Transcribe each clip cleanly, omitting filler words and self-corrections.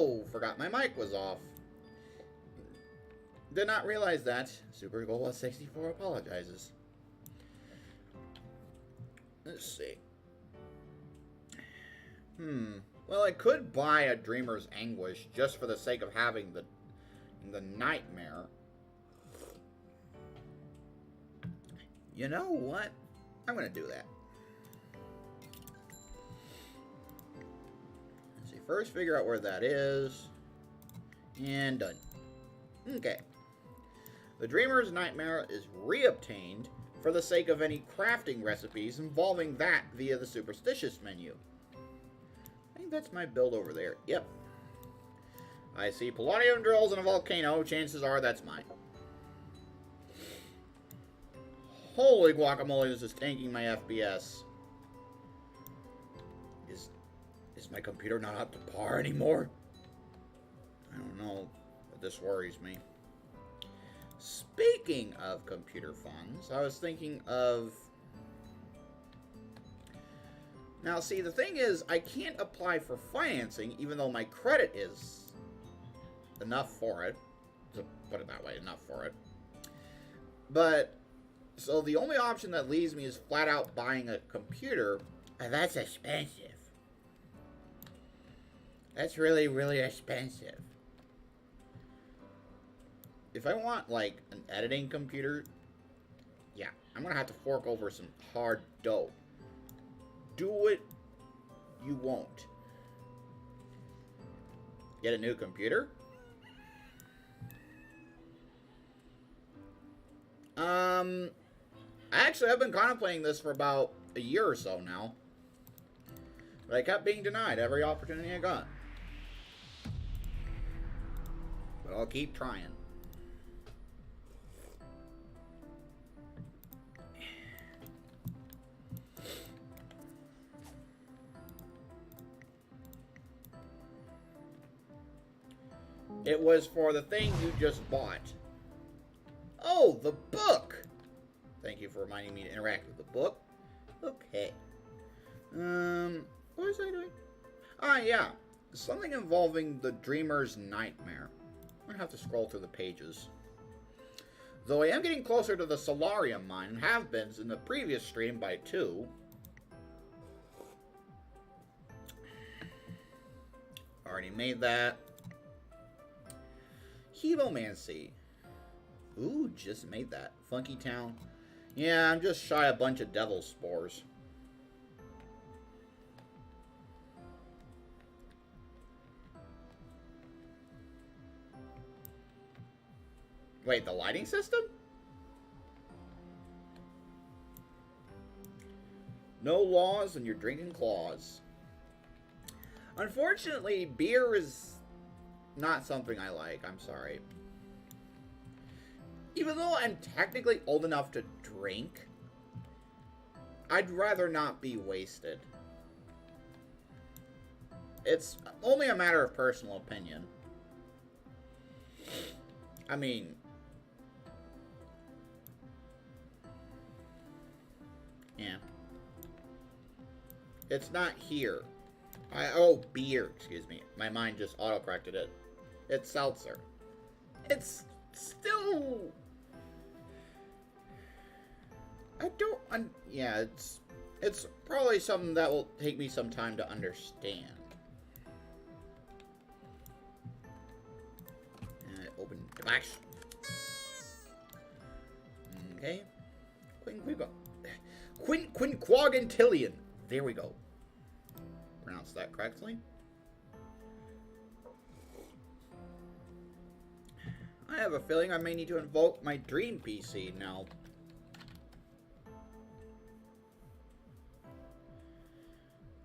Oh, forgot my mic was off. Did not realize that. Super Gola 64 apologizes. Let's see. Well, I could buy a Dreamer's Anguish just for the sake of having the nightmare. You know what? I'm gonna do that. Let's see. First, figure out where that is. And done. Okay. The Dreamer's Nightmare is reobtained for the sake of any crafting recipes involving that via the Superstitious menu. I think that's my build over there. Yep. I see polonium drills and a volcano. Chances are that's mine. Holy guacamole, this is tanking my FPS. Is my computer not up to par anymore? I don't know, but this worries me. Speaking of computer funds, I was thinking of... Now, see, the thing is, I can't apply for financing, even though my credit is enough for it. To put it that way, enough for it. But, so the only option that leaves me is flat out buying a computer, and that's expensive. That's really, really expensive. If I want, like, an editing computer, yeah, I'm going to have to fork over some hard dough. Do it, you won't. Get a new computer? Actually, I've been contemplating this for about a year or so now. But I kept being denied every opportunity I got. But I'll keep trying. It was for the thing you just bought. Oh, the book! Thank you for reminding me to interact with the book. Okay. What was I doing? Ah, yeah. Something involving the Dreamer's Nightmare. I'm gonna have to scroll through the pages. Though I am getting closer to the Solarium mine, and have been in the previous stream by 2. Already made that. Hevomancy. Ooh, just made that. Funky Town. Yeah, I'm just shy a bunch of devil spores. Wait, the lighting system? No laws and you're drinking claws. Unfortunately, beer is not something I like. I'm sorry. Even though I'm technically old enough to drink, I'd rather not be wasted. It's only a matter of personal opinion. I mean... yeah. It's not here. Oh, beer. Excuse me. My mind just auto-corrected it. It's seltzer. It's still... yeah, it's probably something that will take me some time to understand. And I open the box. Okay. Quinquagantillion. There we go. Pronounce that correctly. I have a feeling I may need to invoke my dream PC now.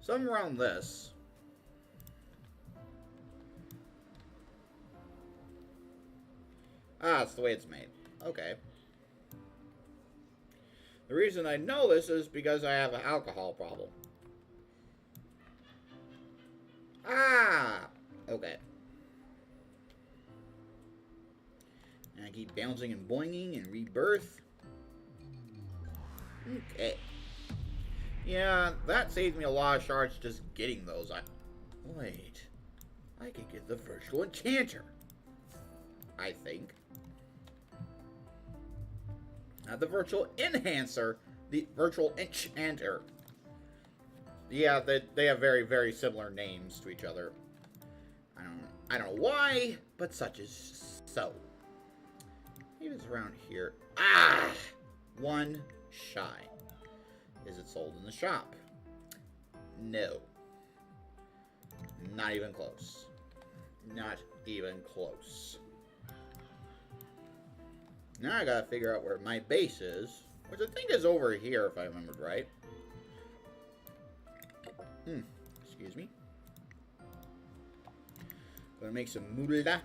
Something around this. Ah, it's the way it's made. Okay. The reason I know this is because I have an alcohol problem. Ah! Okay. And I keep bouncing and boinging and rebirth. Okay. Yeah, that saves me a lot of shards just getting those. Wait. I could get the virtual enchanter. I think. Not the virtual enhancer, the virtual enchanter. Yeah, they have very, very similar names to each other. I don't know why, but such is so. Maybe it's around here. Ah! One shy. Is it sold in the shop? No. Not even close. Not even close. Now I gotta figure out where my base is, which I think is over here if I remembered right. Excuse me. Gonna make some moolah. Gonna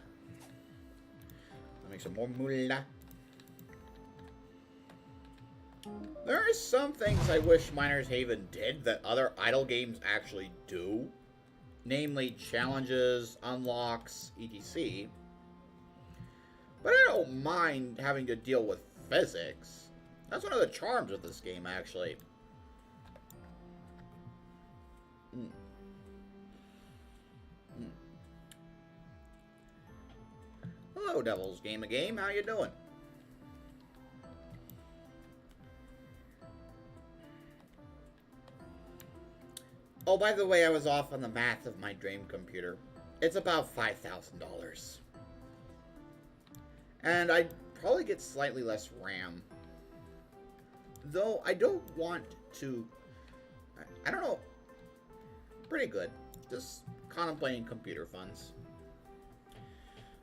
make some more moolah. There are some things I wish Miners Haven did that other idle games actually do. Namely, challenges, unlocks, etc. But I don't mind having to deal with physics. That's one of the charms of this game, actually. Hello, Devil's Game a Game. How you doing? Oh, by the way, I was off on the math of my dream computer. It's about $5,000. And I'd probably get slightly less RAM. Though, I don't want to... I don't know. Pretty good. Just contemplating computer funds.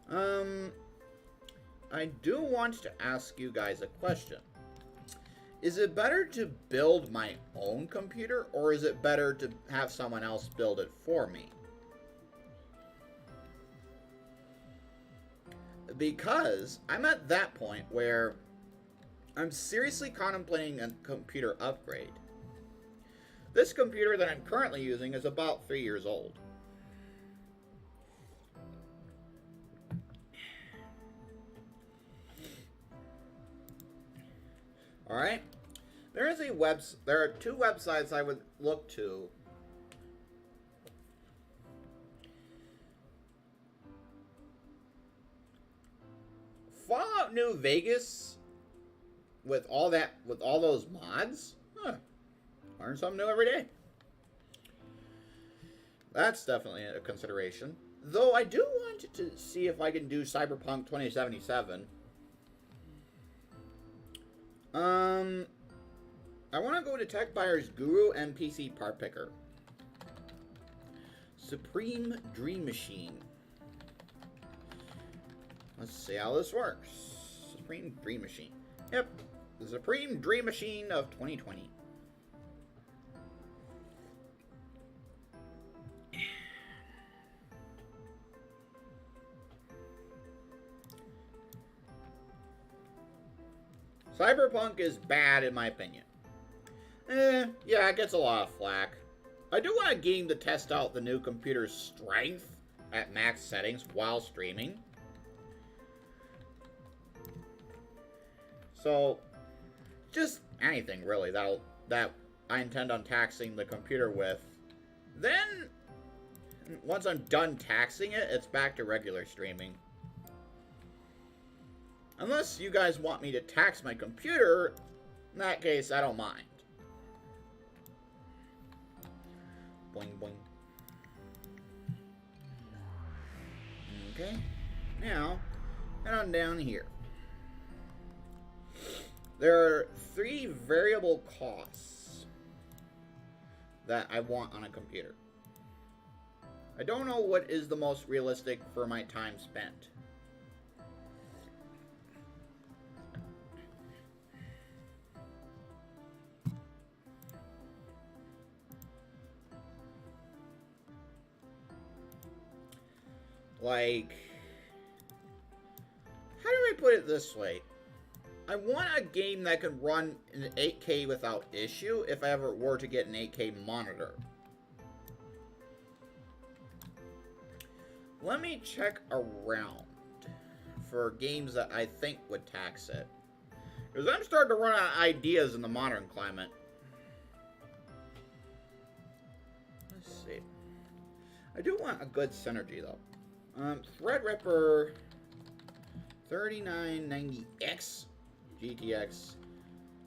I do want to ask you guys a question. Is it better to build my own computer, or is it better to have someone else build it for me? Because I'm at that point where I'm seriously contemplating a computer upgrade. This computer that I'm currently using is about 3 years old. Alright? There are two websites I would look to. Fallout New Vegas with all those mods? Huh. Learn something new every day. That's definitely a consideration. Though I do want to see if I can do Cyberpunk 2077. I want to go to Tech Buyer's Guru and PC Part Picker. Supreme Dream Machine. Let's see how this works. Supreme Dream Machine. Yep. The Supreme Dream Machine of 2020. Cyberpunk is bad in my opinion. Yeah, it gets a lot of flack. I do want a game to test out the new computer's strength at max settings while streaming. So, just anything really that I intend on taxing the computer with. Then, once I'm done taxing it, it's back to regular streaming. Unless you guys want me to tax my computer, in that case, I don't mind. Boing, boing. Okay. Now, head on down here. There are 3 variable costs that I want on a computer. I don't know what is the most realistic for my time spent. Like, how do I put it this way? I want a game that can run in 8K without issue if I ever were to get an 8K monitor. Let me check around for games that I think would tax it. Because I'm starting to run out of ideas in the modern climate. Let's see. I do want a good synergy, though. Threadripper 3990X, GTX,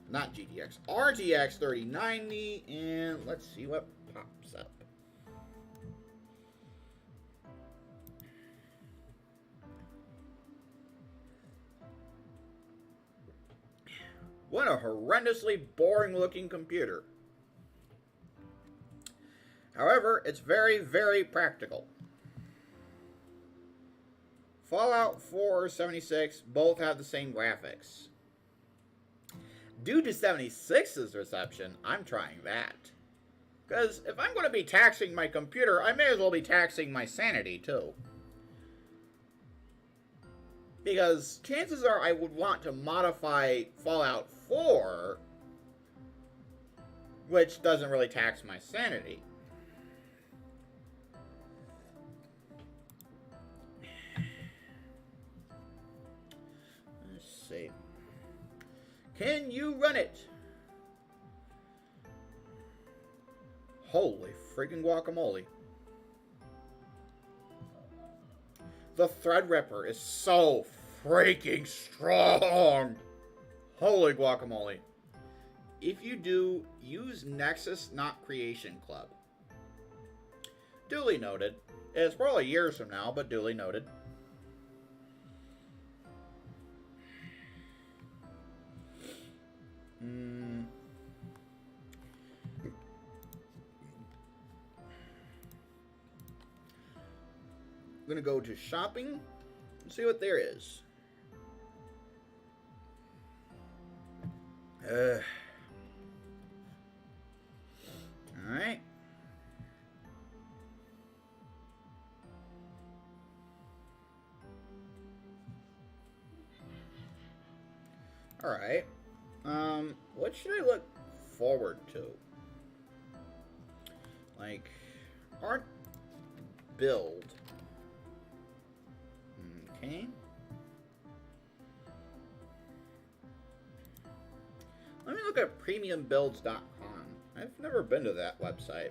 not GTX, RTX 3090, and let's see what pops up. What a horrendously boring looking computer. However, it's very, very practical. Fallout 4 or 76 both have the same graphics. Due to 76's reception, I'm trying that. Because if I'm going to be taxing my computer, I may as well be taxing my sanity too. Because chances are I would want to modify Fallout 4, which doesn't really tax my sanity. Let's see. Can you run it? Holy freaking guacamole. The Threadripper is so freaking strong. Holy guacamole. If you do, use Nexus, not Creation Club. Duly noted. It's probably years from now, but duly noted. I'm gonna go to shopping and see what there is. Alright. Alright. What should I look forward to? Like, art build. Okay. Let me look at premiumbuilds.com. I've never been to that website.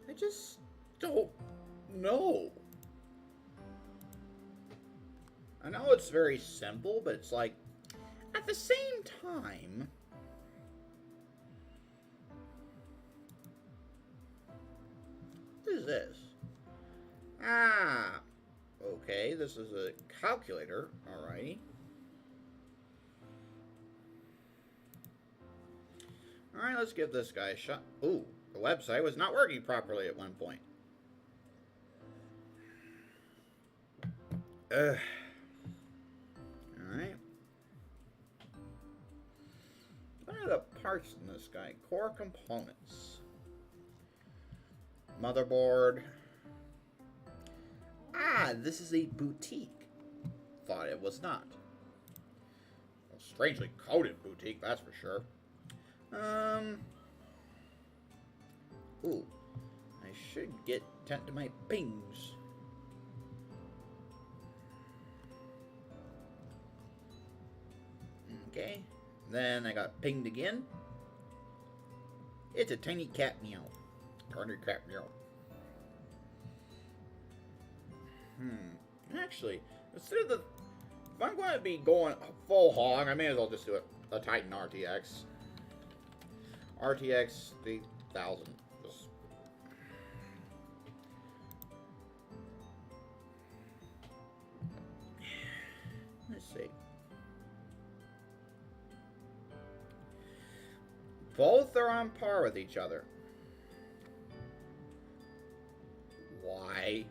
I just don't know. I know it's very simple, but it's like, at the same time, what is this? Ah, okay, this is a calculator, alrighty. Alright, let's give this guy a shot. Ooh, the website was not working properly at one point. Alright. What are the parts in this guy? Core components. Motherboard. Ah, this is a boutique. Thought it was not. Well, strangely coded boutique, that's for sure. Ooh. I should get tend to my pings. Okay. Then I got pinged again. It's a tiny cat meow. Tiny cat meow. Actually, instead of the... If I'm going to be going full hog, I may as well just do a Titan RTX. RTX 3000. Just... Let's see. Both are on par with each other. Why?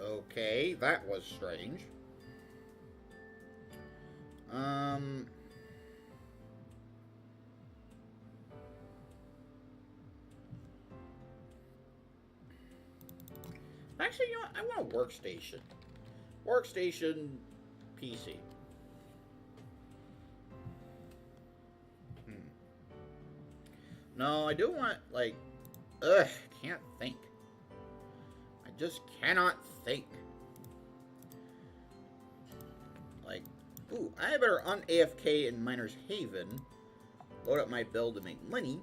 Okay, that was strange. Actually, you know what? I want a workstation. Workstation PC. No, I do want, like... Ugh, can't think. I just cannot think. Like, ooh, I better un-AFK in Miner's Haven. Load up my build to make money.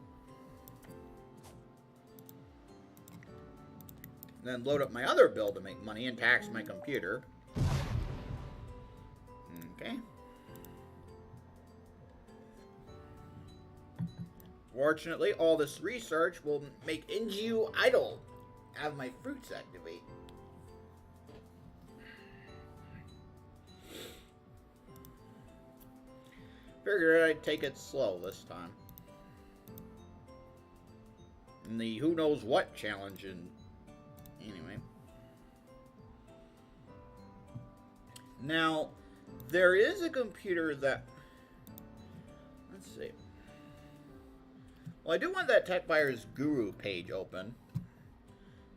Then load up my other build to make money and tax my computer. Okay. Fortunately, all this research will make NGU idle. Have my fruits activate. Figured I'd take it slow this time. In the who knows what challenge and anyway. Now, there is a computer that... Let's see. Well, I do want that TechBuyer's Guru page open.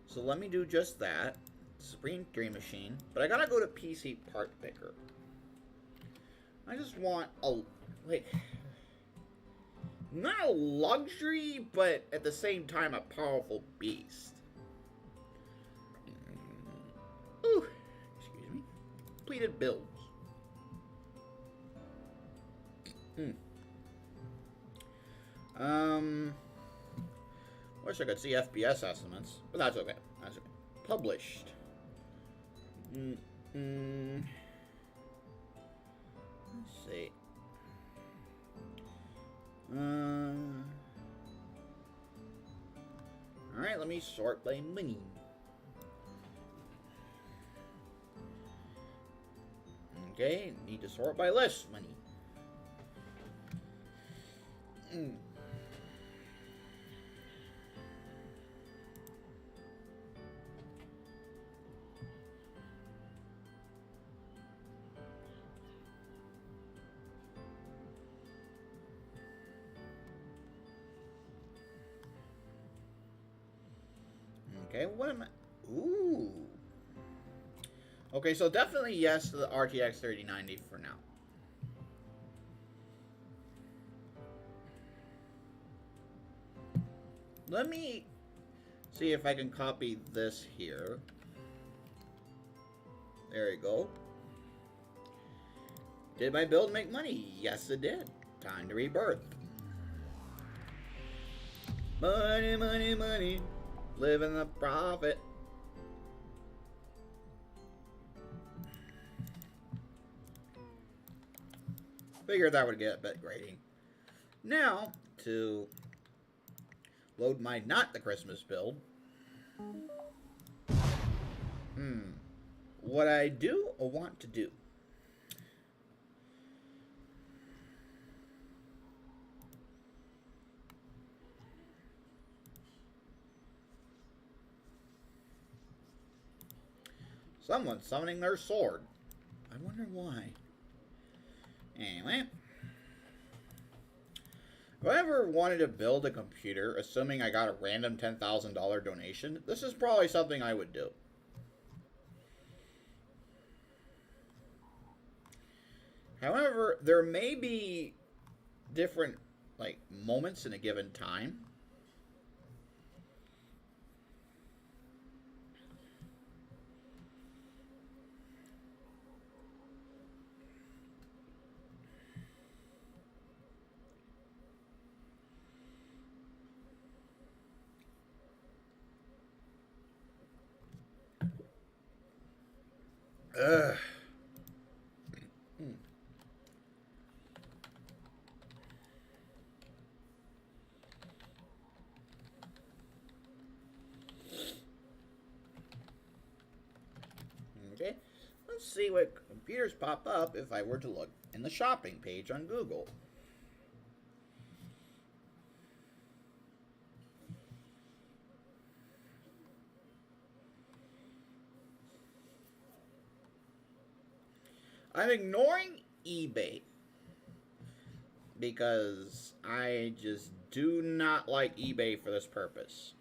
So let me do just that. Supreme 3 machine. But I gotta go to PC Part Picker. I just want a... like... not a luxury, but at the same time a powerful beast. Ooh, excuse me. Completed builds. Wish I could see FPS estimates, but that's okay. That's okay. Published. Let's see. Alright, let me sort by money. Okay, need to sort by less money. Okay, what am I... Ooh. Okay, so definitely yes to the RTX 3090 for now. Let me see if I can copy this here. There you go. Did my build make money? Yes, it did. Time to rebirth. Money, money, money. Living the profit. Figured that would get a bit grading. Now, to load my not the Christmas build. What I do or want to do. Someone's summoning their sword. I wonder why. Anyway. If I ever wanted to build a computer, assuming I got a random $10,000 donation, this is probably something I would do. However, there may be different, like, moments in a given time. Ugh. Okay, let's see what computers pop up if I were to look in the shopping page on Google. I'm ignoring eBay because I just do not like eBay for this purpose.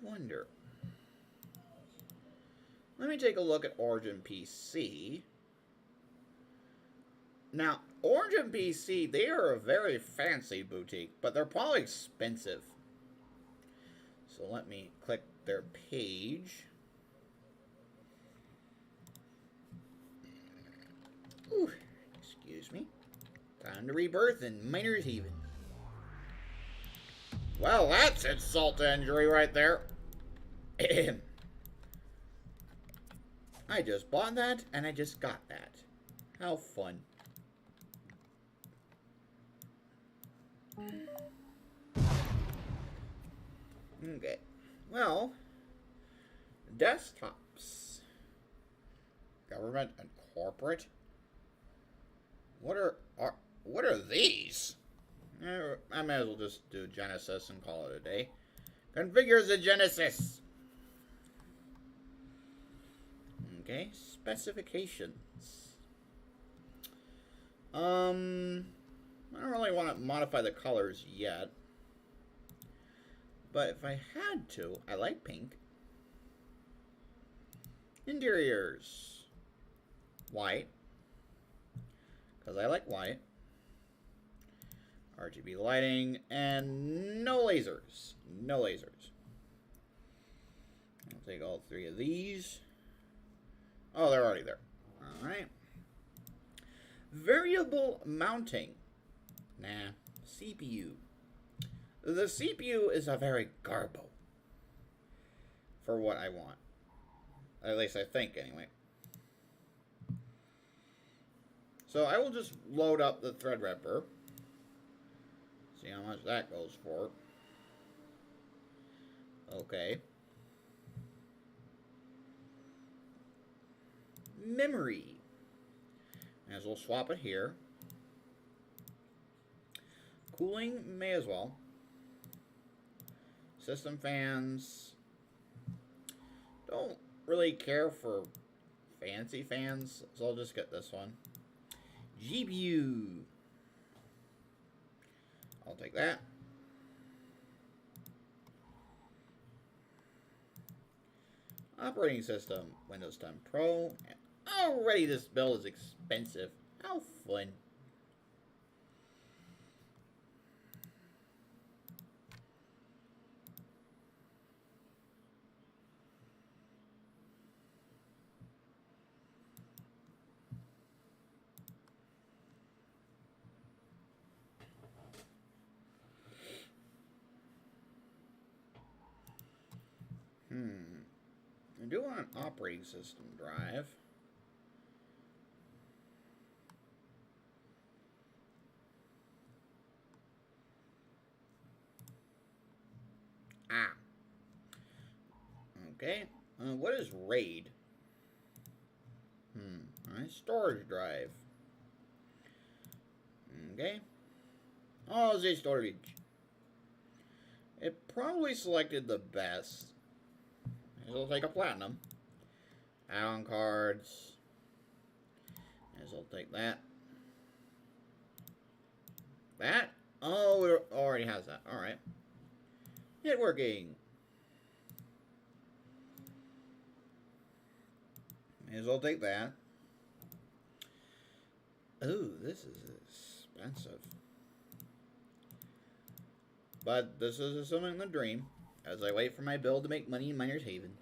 wonder. Let me take a look at Origin PC. Now, Origin PC, they are a very fancy boutique, but they're probably expensive. So let me click their page. Ooh, excuse me. Time to rebirth in Miner's Haven. Well, that's insult to injury right there. I just bought that, and I just got that. How fun. Okay. Well, desktops. Government and corporate. What are these? I may as well just do Genesis and call it a day. Configure the Genesis. Okay, specifications. I don't really want to modify the colors yet. But if I had to, I like pink. Interiors. White. Because I like white. RGB lighting. And no lasers. No lasers. I'll take all three of these. Oh, they're already there. Alright. Variable mounting. Nah. CPU. The CPU is a very garbo. For what I want. At least I think, anyway. So I will just load up the Threadripper. See how much that goes for. Okay. Memory. May as well swap it here. Cooling, may as well. System fans. Don't really care for fancy fans, so I'll just get this one. GPU. I'll take that. Operating system, Windows 10 Pro. And already this build is expensive. How fun. I do want an operating system drive. Ah. Okay. What is RAID? Alright, storage drive. Okay. Oh, Z storage. It probably selected the best. It'll take a platinum. Add-on cards. As I'll take that. That? Oh, it already has that. Alright. Networking. May as well take that. Ooh, this is expensive. But this is assuming the dream. As I wait for my build to make money in Miner's Haven.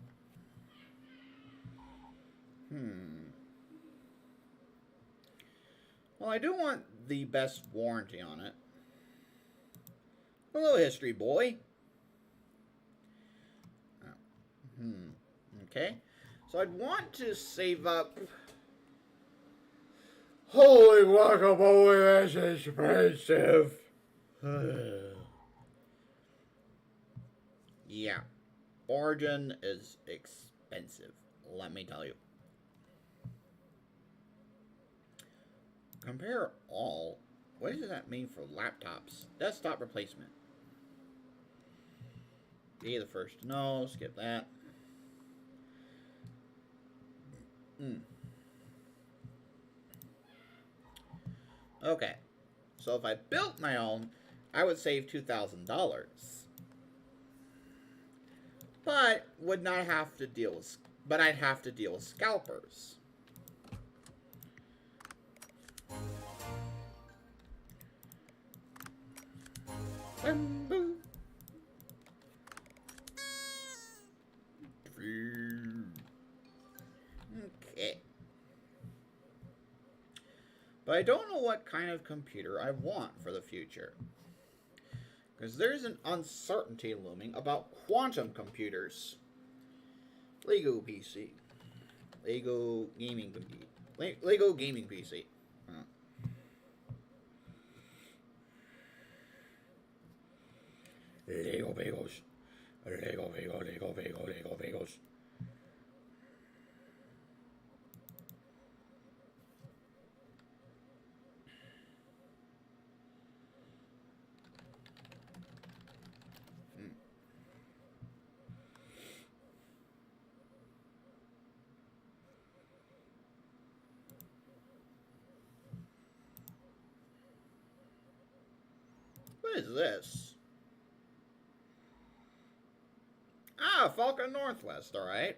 Well, I do want the best warranty on it. Hello, history boy. Oh. Okay. So I'd want to save up. Holy guacamole, that's expensive. Yeah. Origin is expensive, let me tell you. Compare all. What does that mean for laptops? Desktop replacement. Be the first to know. Skip that. Okay. So if I built my own, I would save $2,000. but would not have to deal with. But I'd have to deal with scalpers. Okay. But I don't know what kind of computer I want for the future. Because there's an uncertainty looming about quantum computers. Lego PC. Lego gaming PC. Lego gaming PC. Huh. Lego bagels. Lego bagels. What is this? Ah, Falcon Northwest, alright.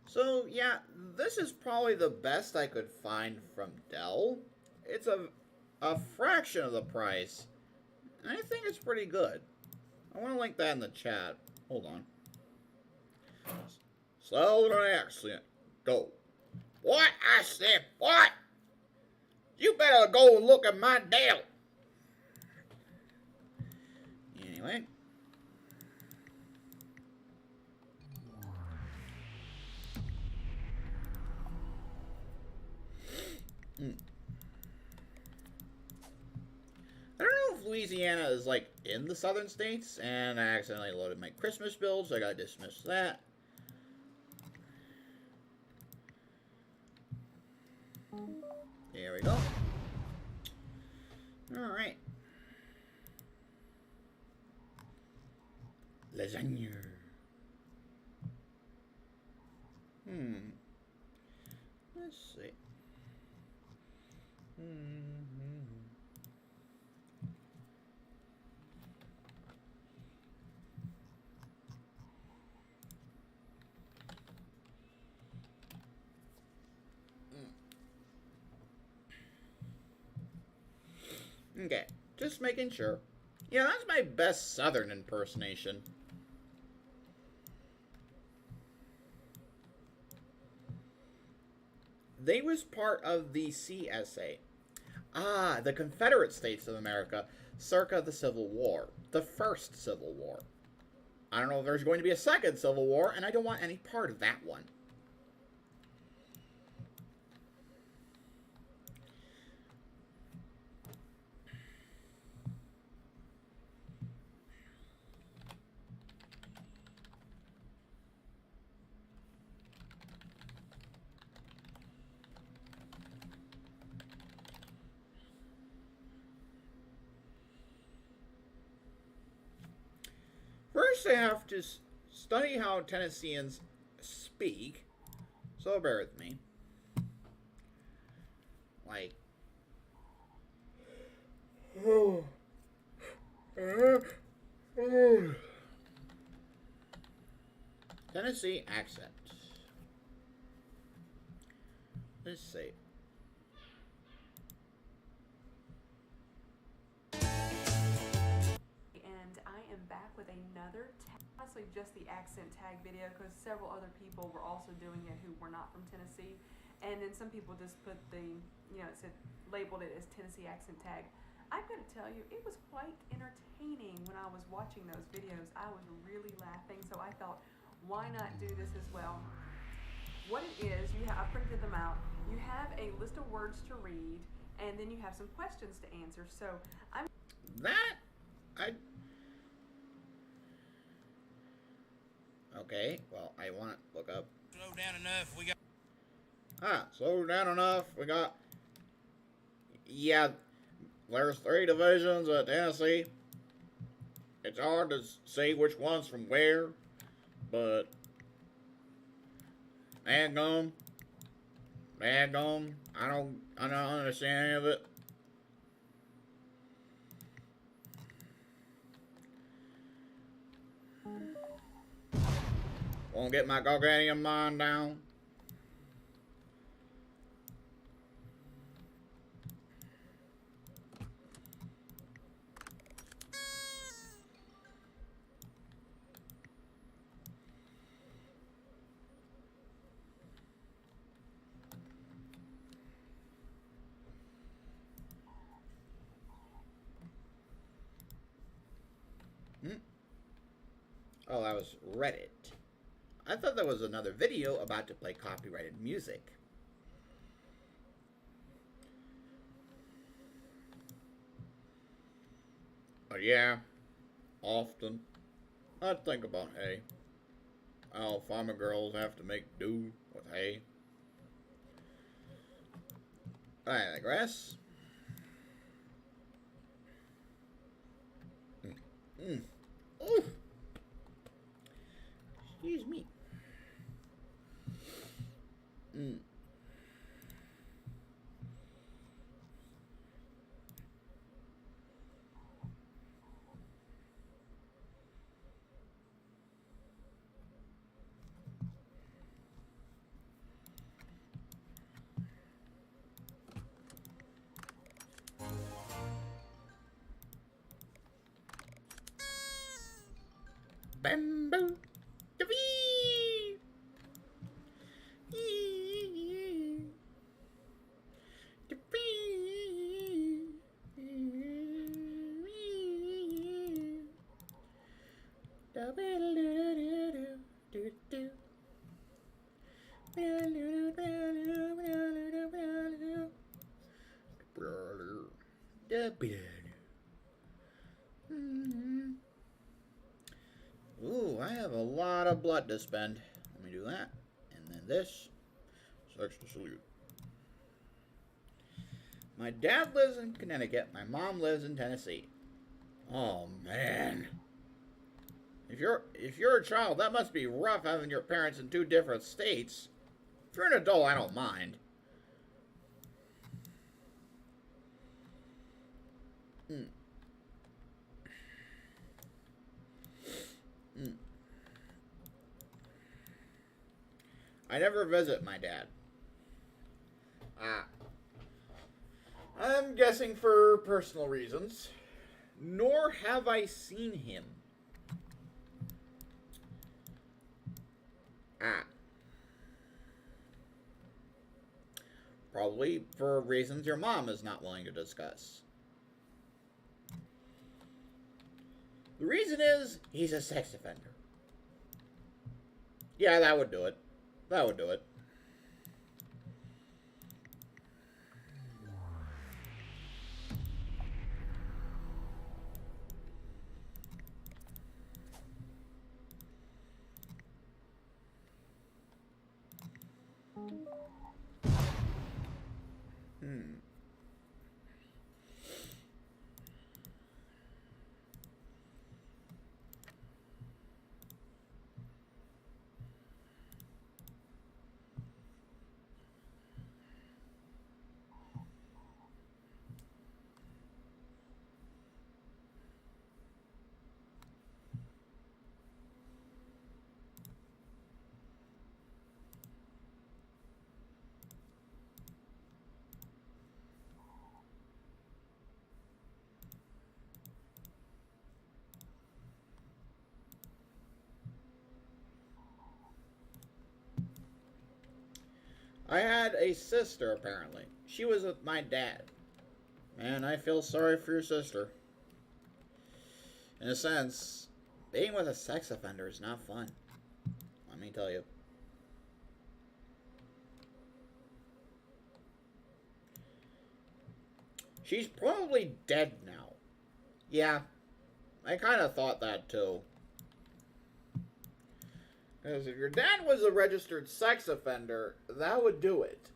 So, yeah, this is probably the best I could find from Dell. It's a fraction of the price, and I think it's pretty good. I want to link that in the chat. Hold on. Southern accent. Go. What? I said what? You better go and look at my Dell. Anyway. I don't know if Louisiana is like in the southern states, and I accidentally loaded my Christmas build, so I gotta dismiss that. There we go. Alright. Lasagna. Let's see. Okay, just making sure. Yeah, that's my best Southern impersonation. They was part of the CSA. Ah, the Confederate States of America, circa the Civil War. The first Civil War. I don't know if there's going to be a second Civil War, and I don't want any part of that one. First, I have to study how Tennesseans speak, so bear with me. Like, Tennessee accent. Let's see. And I am back with another honestly just the accent tag video, because several other people were also doing it who were not from Tennessee, and then some people just put the, it said, labeled it as Tennessee accent tag. I'm going to tell you, it was quite entertaining when I was watching those videos. I was really laughing, so I thought, why not do this as well? What it is, I printed them out. You have a list of words to read, and then you have some questions to answer. So Okay, well, I want to look up. Slow down enough, we got... Slow down enough, we got... Yeah, there's 3 divisions of Tennessee. It's hard to say which one's from where, but daggum, daggum, I don't understand any of it. Won't get my gargantuan mind down. Oh, that was Reddit. I thought that was another video about to play copyrighted music. But yeah, often I think about hay. How farmer girls have to make do with hay. I digress. Ooh. Excuse me. Bamboo. Ooh, I have a lot of blood to spend. Let me do that. And then this. Search to salute. My dad lives in Connecticut. My mom lives in Tennessee. Oh, man. If you're a child, that must be rough having your parents in two different states. If you're an adult, I don't mind. I never visit my dad. I'm guessing for personal reasons. Nor have I seen him. Probably for reasons your mom is not willing to discuss. The reason is he's a sex offender. Yeah, that would do it. That would do it. I had a sister, apparently. She was with my dad. Man, I feel sorry for your sister. In a sense, being with a sex offender is not fun. Let me tell you. She's probably dead now. Yeah, I kind of thought that too. Because if your dad was a registered sex offender, that would do it.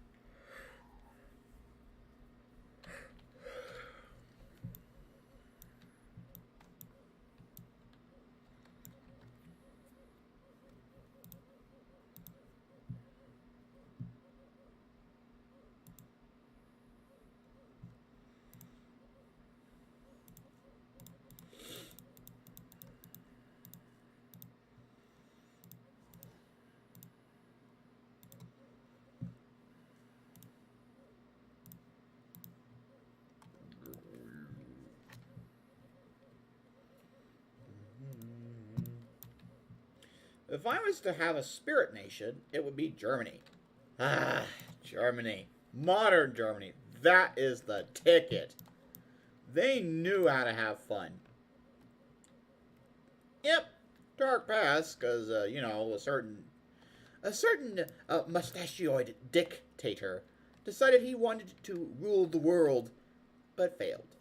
If I was to have a spirit nation, it would be Germany. Ah, Germany. Modern Germany. That is the ticket. They knew how to have fun. Yep, dark past, because, a certain mustachioed dictator decided he wanted to rule the world, but failed.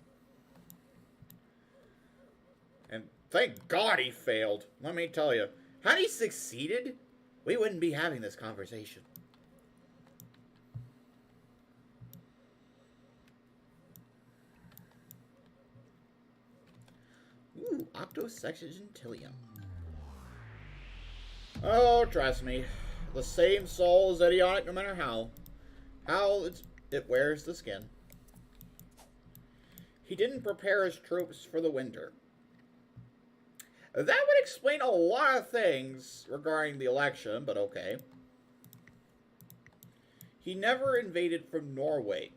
And thank God he failed, let me tell you. Had he succeeded, we wouldn't be having this conversation. Ooh, octosexagentillium. Oh, trust me. The same soul is idiotic no matter how. It wears the skin. He didn't prepare his troops for the winter. That would explain a lot of things regarding the election, but okay. He never invaded from Norway.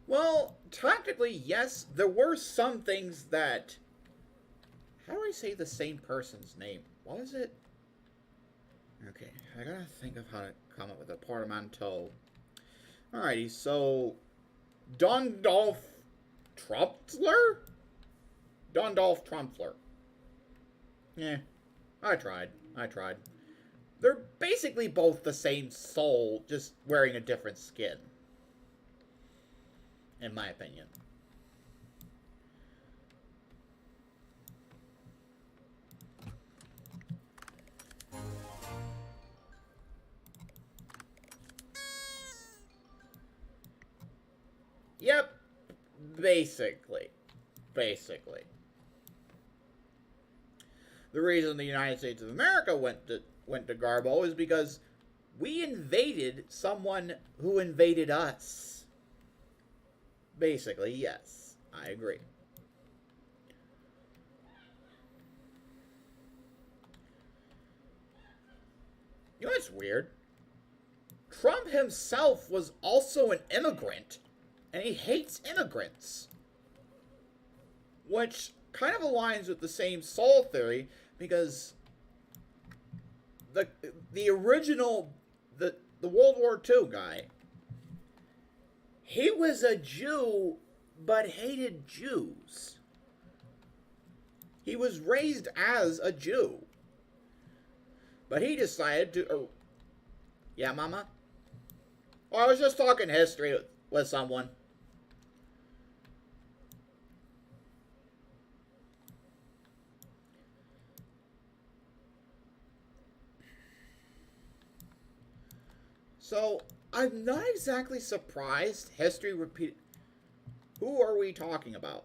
Well, technically, yes, there were some things that... How do I say the same person's name? What was it? Okay, I gotta think of how to come up with a portmanteau. Alrighty, so... Dondolf Trumpler? Dondolf Trumpler. Yeah, I tried. They're basically both the same soul, just wearing a different skin. In my opinion. Yep. Basically. The reason the United States of America went to Garbo is because we invaded someone who invaded us. Basically, yes. I agree. You know what's weird? Trump himself was also an immigrant, and he hates immigrants. Which kind of aligns with the same soul theory, because the original, the World War II guy, he was a Jew, but hated Jews. He was raised as a Jew. But he decided to... yeah, Mama? Oh, I was just talking history with someone. So, I'm not exactly surprised history repeat. Who are we talking about?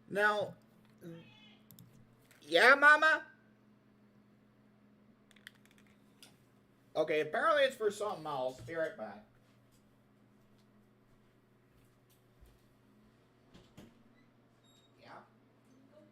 Now, yeah, Mama? Okay, apparently it's for something else. Be right back. Yeah? Okay.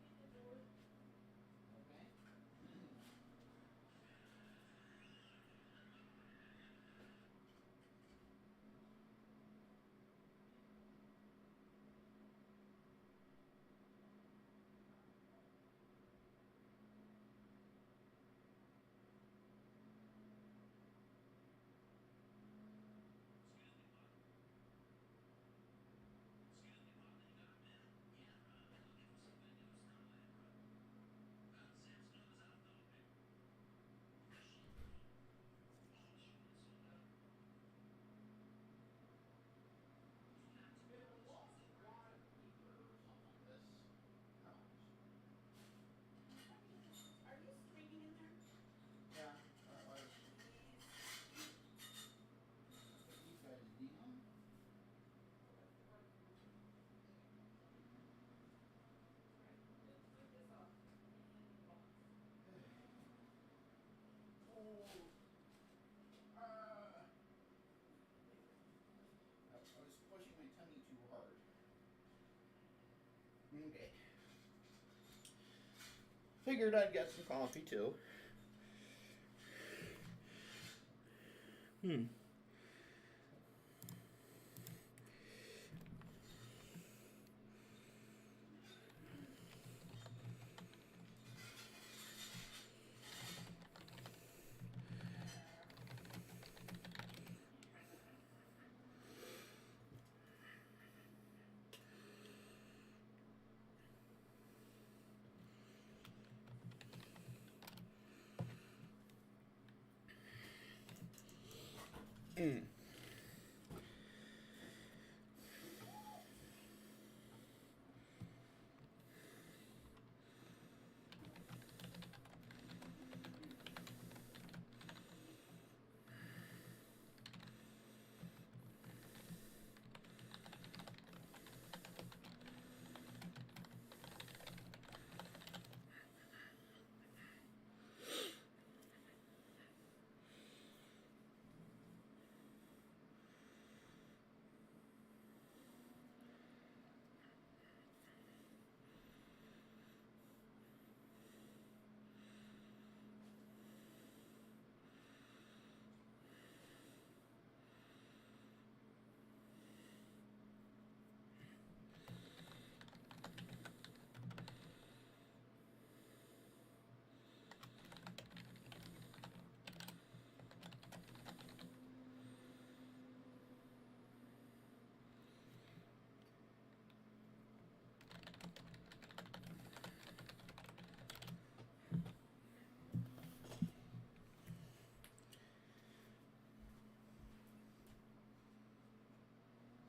Okay. Figured I'd get some coffee too.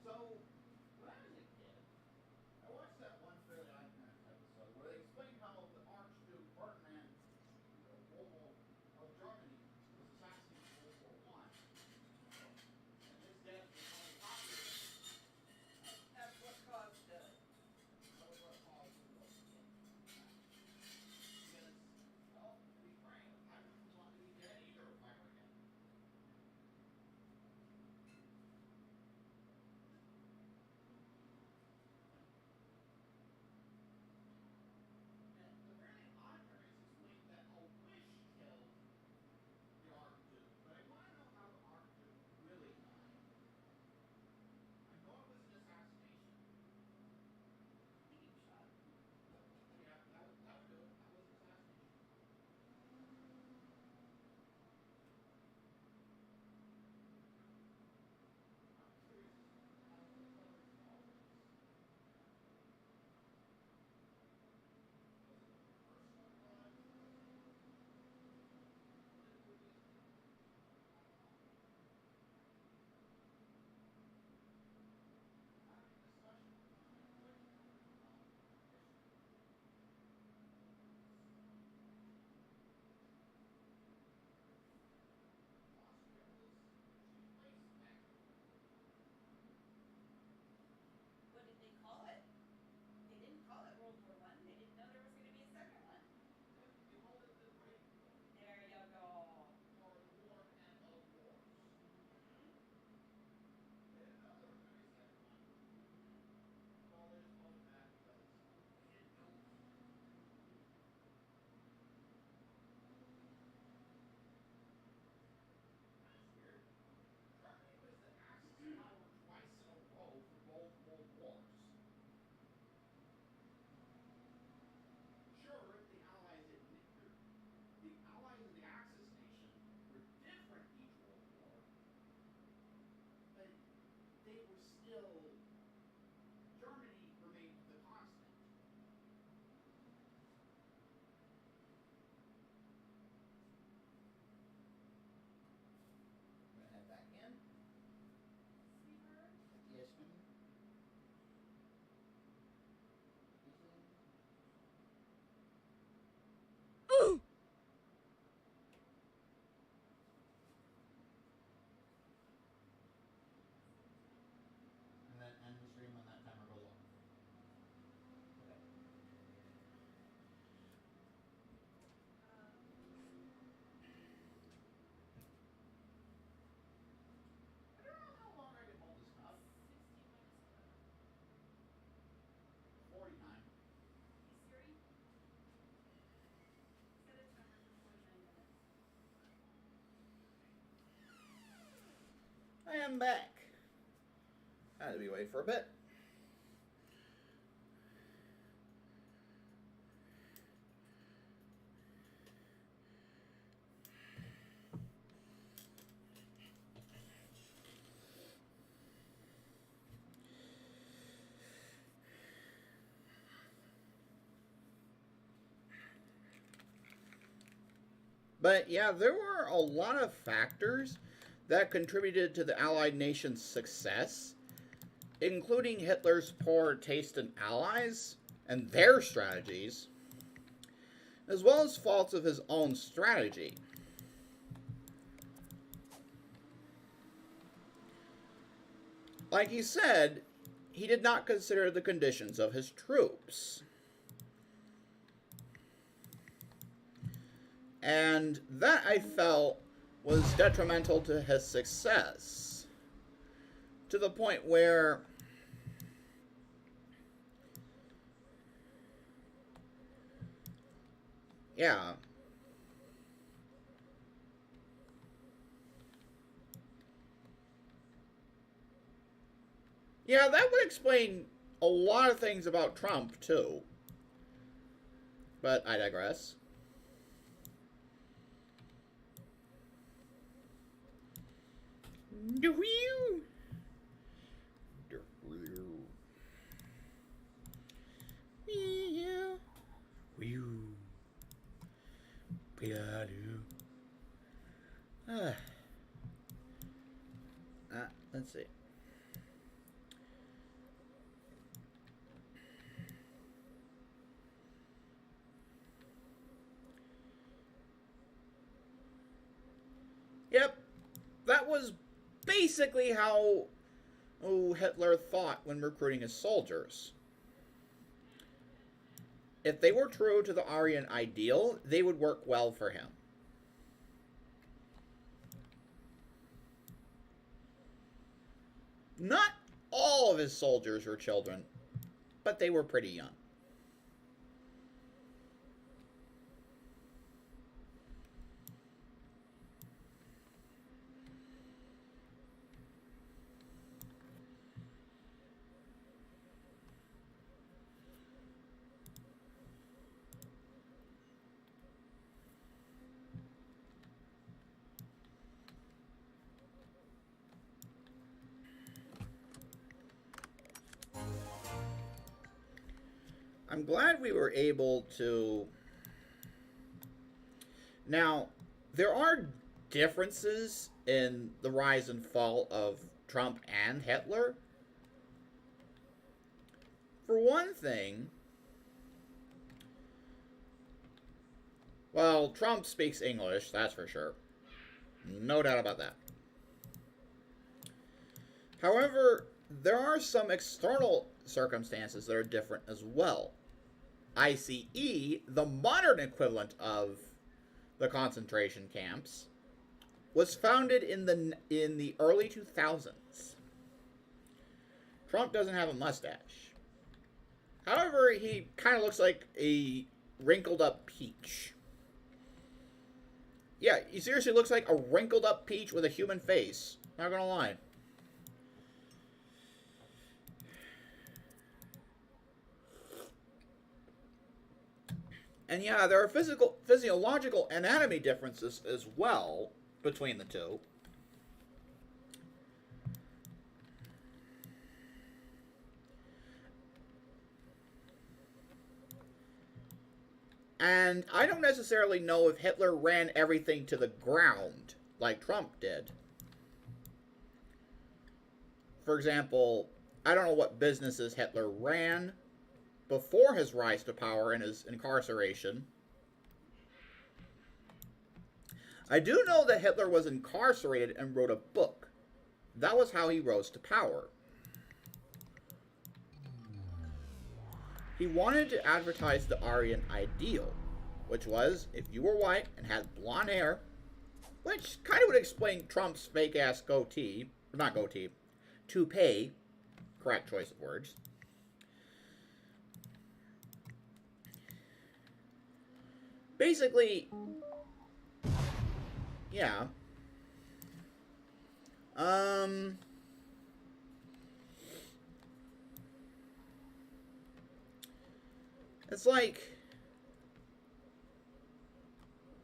So, when I was a kid, I watched that one Fairly Odd Parents episode where they explained how the Archduke Ferdinand of Germany was assassinated in World War I. And his death was highly popular. That's what caused the. That was what caused the war. Because, well, to be frank, I wouldn't want to be dead either if I were him. And the Fairly Odd Parents explained that a wish killed the Archduke, but I want to know how the Archduke really died. I know it was an assassination. I think he was shot. Yeah, that would do it. That was an assassination. I'm curious how whether it's always was it a personal grudge? Political reason? I don't know. Having a discussion with one of my boys about history. Austria was a shitty place back in World War I. What did they call it? They didn't call it World War One. They didn't know there was going to be a second one. They called it the Great War, There you go. or the War and of Wars. Mm-hmm. They didn't know there was going to be a second one. Mm-hmm. Well, they just called it that because shit goes. That's weird. Germany was the Axis power twice in a row for both world wars. Sure, the Allies and the Axis nation were different each world war, but they were still. Germany remained the constant. I'm gonna head back in. Sweetheart. Yes, ma'am. And am back. Had to be waiting for a bit. But yeah, there were a lot of factors that contributed to the Allied nation's success, including Hitler's poor taste in allies and their strategies, as well as faults of his own strategy. Like he said, he did not consider the conditions of his troops. And that, I felt, was detrimental to his success. To the point where yeah. Yeah, that would explain a lot of things about Trump, too. But I digress. Let's see. Yep, that was basically how Hitler thought when recruiting his soldiers. If they were true to the Aryan ideal, they would work well for him. Not all of his soldiers were children, but they were pretty young. I'm glad we were able to... Now, there are differences in the rise and fall of Trump and Hitler. For one thing, well, Trump speaks English, that's for sure. No doubt about that. However, there are some external circumstances that are different as well. ICE, the modern equivalent of the concentration camps, was founded in the early 2000s. Trump doesn't have a mustache. However, he kind of looks like a wrinkled up peach. Yeah, he seriously looks like a wrinkled up peach with a human face. Not gonna lie. And yeah, there are physiological anatomy differences as well between the two. And I don't necessarily know if Hitler ran everything to the ground like Trump did. For example, I don't know what businesses Hitler ran before his rise to power and his incarceration. I do know that Hitler was incarcerated and wrote a book. That was how he rose to power. He wanted to advertise the Aryan ideal, which was, if you were white and had blonde hair, which kind of would explain Trump's fake-ass goatee, or not goatee, toupee, correct choice of words. Basically, yeah. Um, it's like,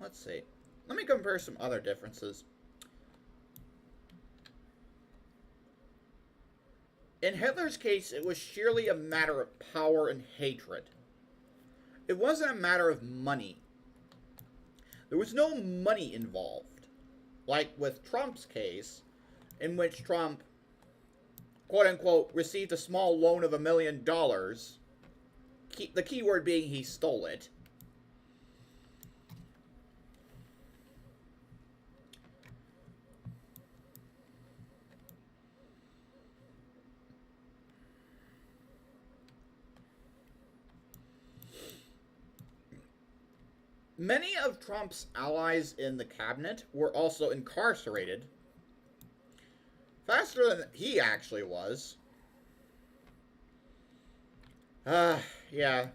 let's see. Let me compare some other differences. In Hitler's case, it was sheerly a matter of power and hatred. It wasn't a matter of money. There was no money involved. Like with Trump's case, in which Trump, quote unquote, received a small loan of $1 million. The key word being he stole it. Many of Trump's allies in the cabinet were also incarcerated faster than he actually was. Yeah.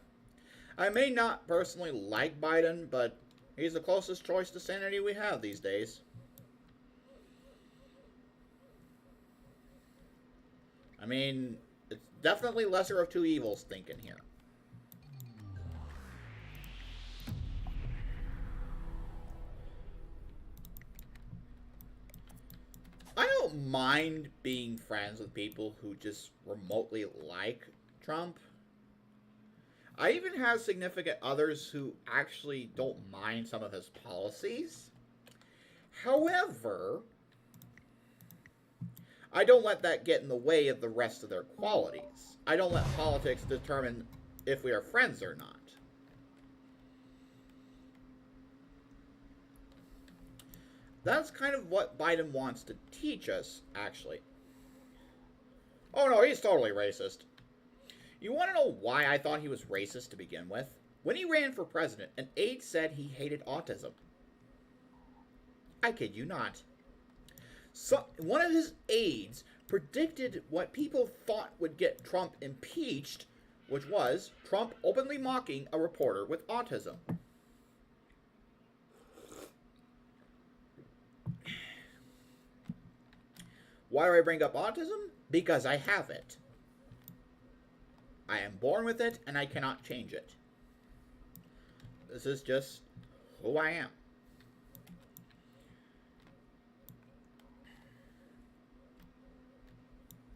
I may not personally like Biden, but he's the closest choice to sanity we have these days. I mean, it's definitely lesser of two evils thinking here. I don't mind being friends with people who just remotely like Trump. I even have significant others who actually don't mind some of his policies. However, I don't let that get in the way of the rest of their qualities. I don't let politics determine if we are friends or not. That's kind of what Biden wants to teach us, actually. Oh no, he's totally racist. You want to know why I thought he was racist to begin with? When he ran for president, an aide said he hated autism. I kid you not. So, one of his aides predicted what people thought would get Trump impeached, which was Trump openly mocking a reporter with autism. Why do I bring up autism? Because I have it. I am born with it, and I cannot change it. This is just who I am.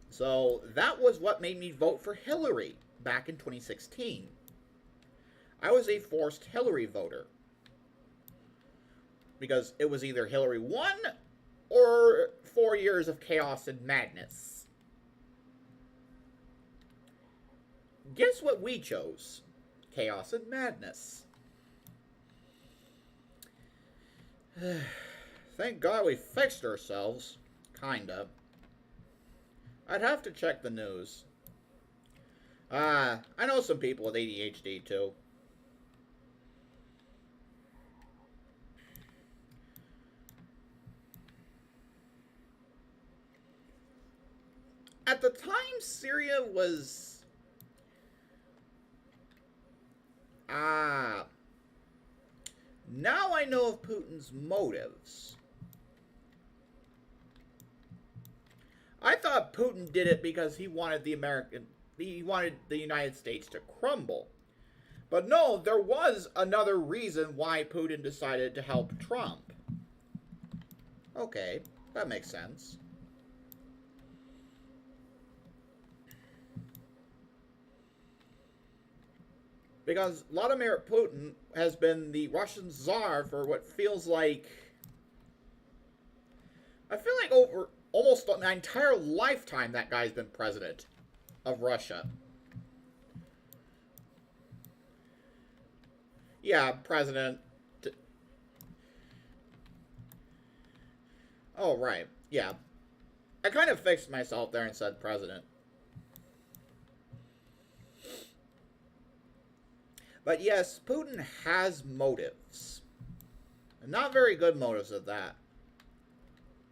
So that was what made me vote for Hillary back in 2016. I was a forced Hillary voter. Because it was either Hillary won or 4 years of chaos and madness. Guess what we chose? Chaos and madness. Thank God we fixed ourselves. Kinda. I'd have to check the news. I know some people with ADHD too. At the time, Syria was... now I know of Putin's motives. I thought Putin did it because he wanted the United States to crumble. But no, there was another reason why Putin decided to help Trump. Okay, that makes sense. Because Vladimir Putin has been the Russian Tsar for what feels like... I feel like over almost my entire lifetime that guy's been president of Russia. Yeah, president. Oh, right. Yeah. I kind of fixed myself there and said president. But yes, Putin has motives. And not very good motives at that.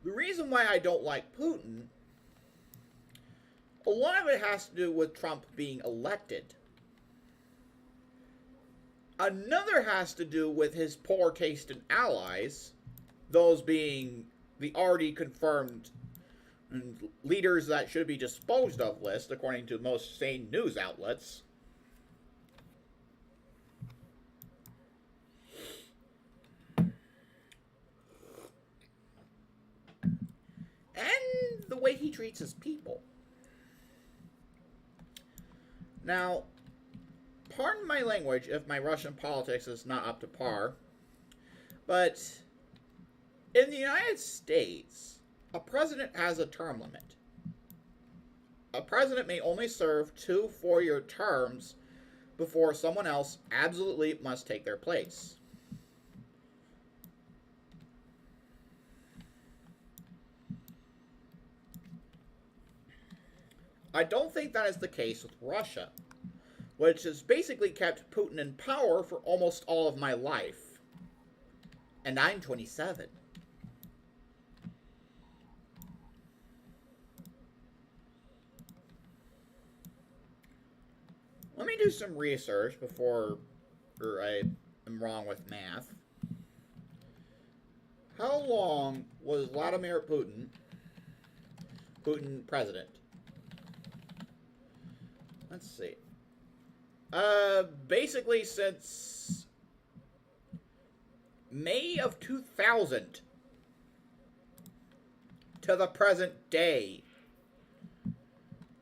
The reason why I don't like Putin, a lot of it has to do with Trump being elected. Another has to do with his poor taste in allies, those being the already confirmed and leaders that should be disposed of list, according to most sane news outlets. And the way he treats his people. Now, pardon my language if my Russian politics is not up to par, but in the United States, a president has a term limit. A president may only serve 2 4-year terms before someone else absolutely must take their place. I don't think that is the case with Russia, which has basically kept Putin in power for almost all of my life. And I'm 27. Let me do some research before I am wrong with math. How long was Vladimir Putin president? Let's see. Basically since May of 2000 to the present day.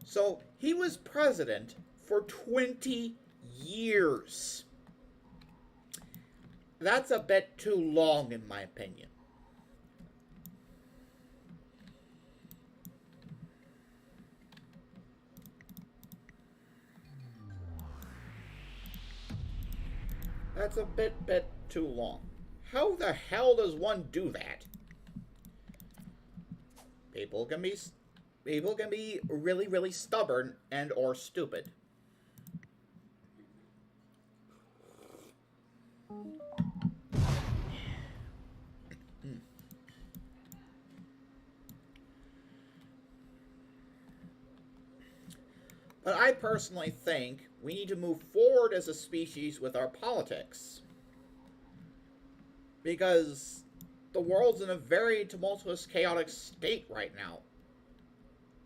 So he was president for 20 years. That's a bit too long, in my opinion. That's a bit too long. How the hell does one do that? People can be really stubborn and or stupid. But I personally think we need to move forward as a species with our politics. Because the world's in a very tumultuous, chaotic state right now.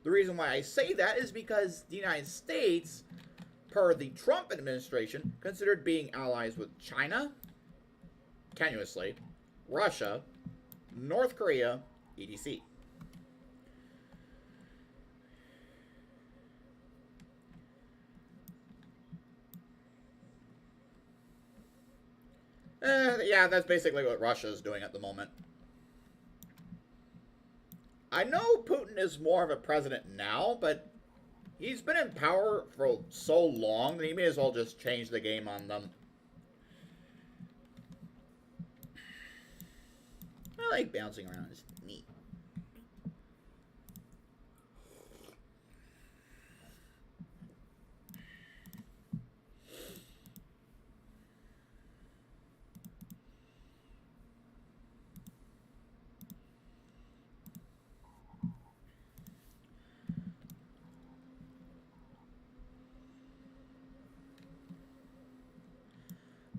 The reason why I say that is because the United States, per the Trump administration, considered being allies with China, tenuously, Russia, North Korea, etc. Yeah, that's basically what Russia is doing at the moment. I know Putin is more of a president now, but he's been in power for so long that he may as well just change the game on them. I like bouncing around. It's neat.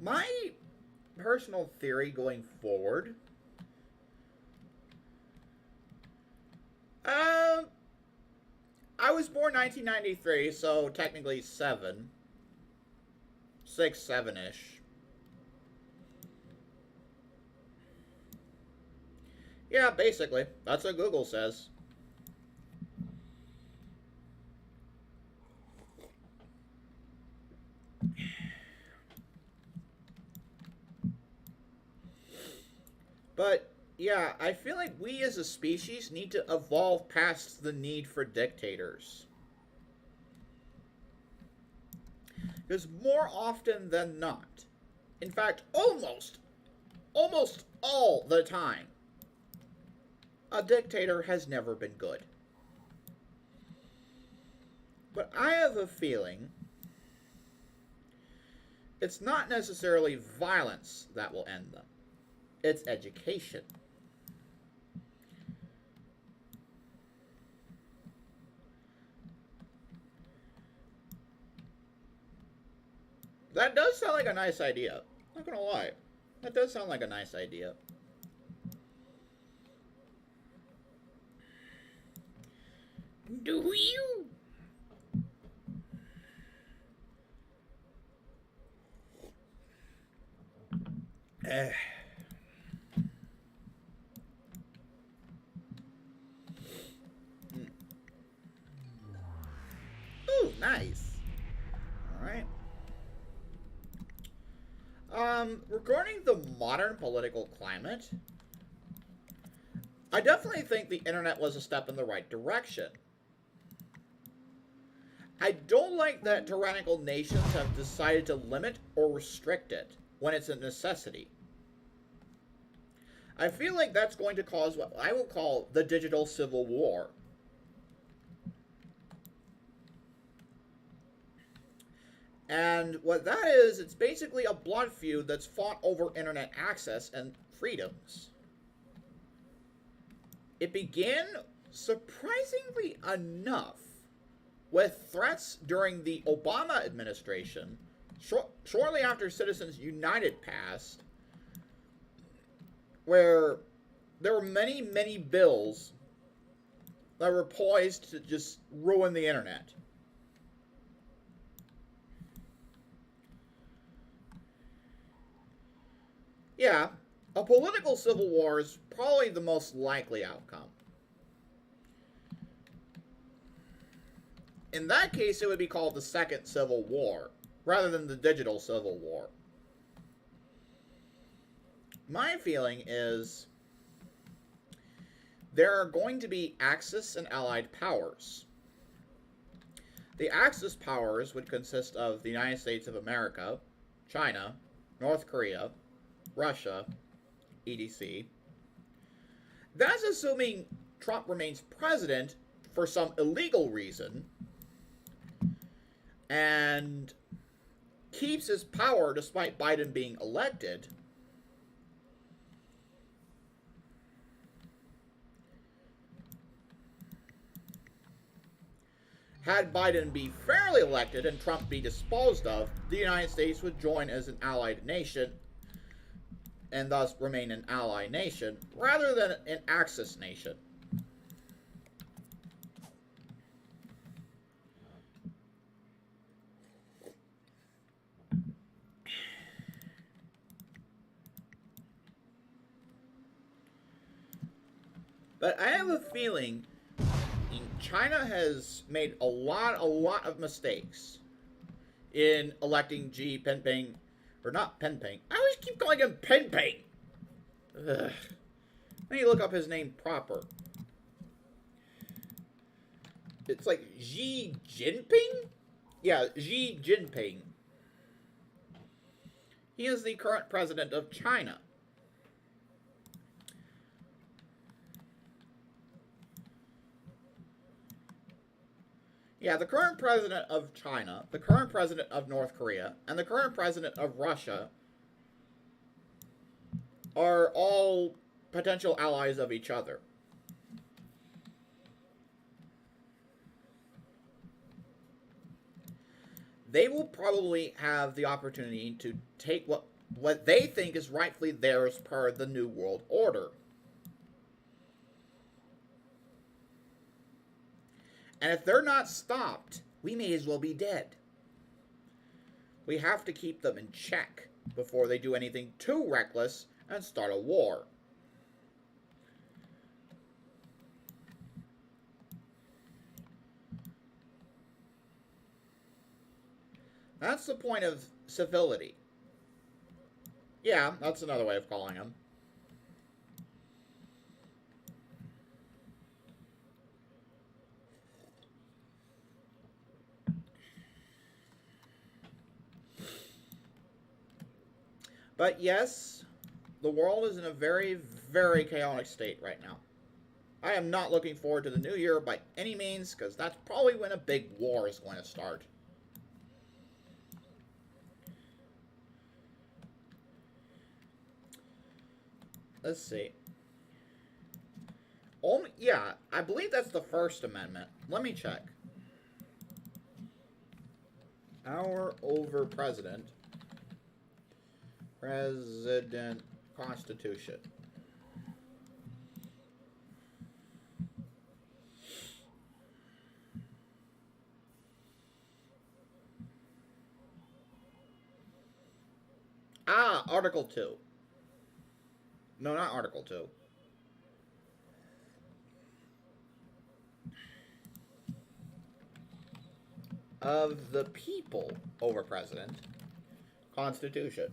My personal theory going forward, I was born 1993, so technically 7, 6, 7-ish. Yeah, basically, that's what Google says. But, yeah, I feel like we as a species need to evolve past the need for dictators. Because more often than not, in fact, almost all the time, a dictator has never been good. But I have a feeling it's not necessarily violence that will end them. It's education. That does sound like a nice idea. Not gonna lie. That does sound like a nice idea. Ooh, nice. All right. Regarding the modern political climate, I definitely think the internet was a step in the right direction. I don't like that tyrannical nations have decided to limit or restrict it when it's a necessity. I feel like that's going to cause what I will call the digital civil war. And what that is, it's basically a blood feud that's fought over internet access and freedoms. It began, surprisingly enough, with threats during the Obama administration, shortly after Citizens United passed, where there were many, many bills that were poised to just ruin the internet. Yeah, a political civil war is probably the most likely outcome. In that case, it would be called the Second Civil War, rather than the Digital Civil War. My feeling is there are going to be Axis and allied powers. The Axis powers would consist of the United States of America, China, North Korea, Russia, etc. That's assuming Trump remains president for some illegal reason and keeps his power despite Biden being elected. Had Biden be fairly elected and Trump be disposed of, the United States would join as an allied nation and thus remain an ally nation rather than an Axis nation. But I have a feeling China has made a lot of mistakes in electing Xi Jinping, or not Jinping. I always keep calling him Jinping. Ugh. Let me look up his name proper. It's like Xi Jinping? Yeah, Xi Jinping. He is the current president of China. Yeah, the current president of China, the current president of North Korea, and the current president of Russia are all potential allies of each other. They will probably have the opportunity to take what they think is rightfully theirs per the New World Order. And if they're not stopped, we may as well be dead. We have to keep them in check before they do anything too reckless and start a war. That's the point of civility. Yeah, that's another way of calling them. But yes, the world is in a very, very chaotic state right now. I am not looking forward to the new year by any means, because that's probably when a big war is going to start. Let's see. Yeah, I believe that's the First Amendment. Let me check. Power over President. President Constitution. Article 2. No, not Article 2. Of the people over president. Constitution.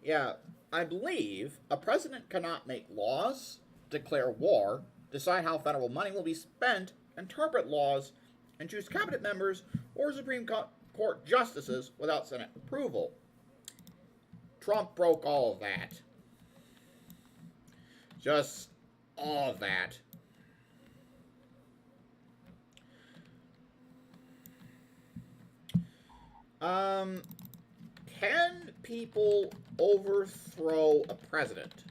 Yeah, I believe a president cannot make laws, declare war, decide how federal money will be spent, interpret laws, and choose cabinet members or Supreme Court justices without Senate approval. Trump broke all of that. Just all of that. Can people overthrow a president?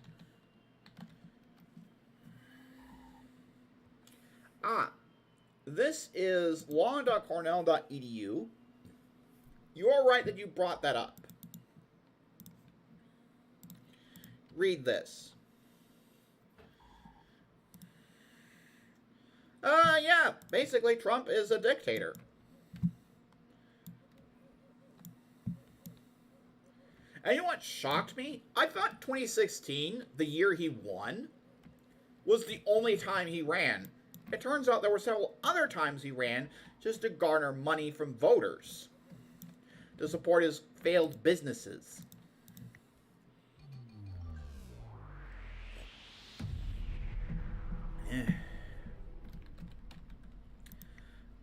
This is law.cornell.edu. You are right that you brought that up. Read this. Yeah, basically Trump is a dictator. And you know what shocked me? I thought 2016, the year he won, was the only time he ran. It turns out there were several other times he ran just to garner money from voters to support his failed businesses.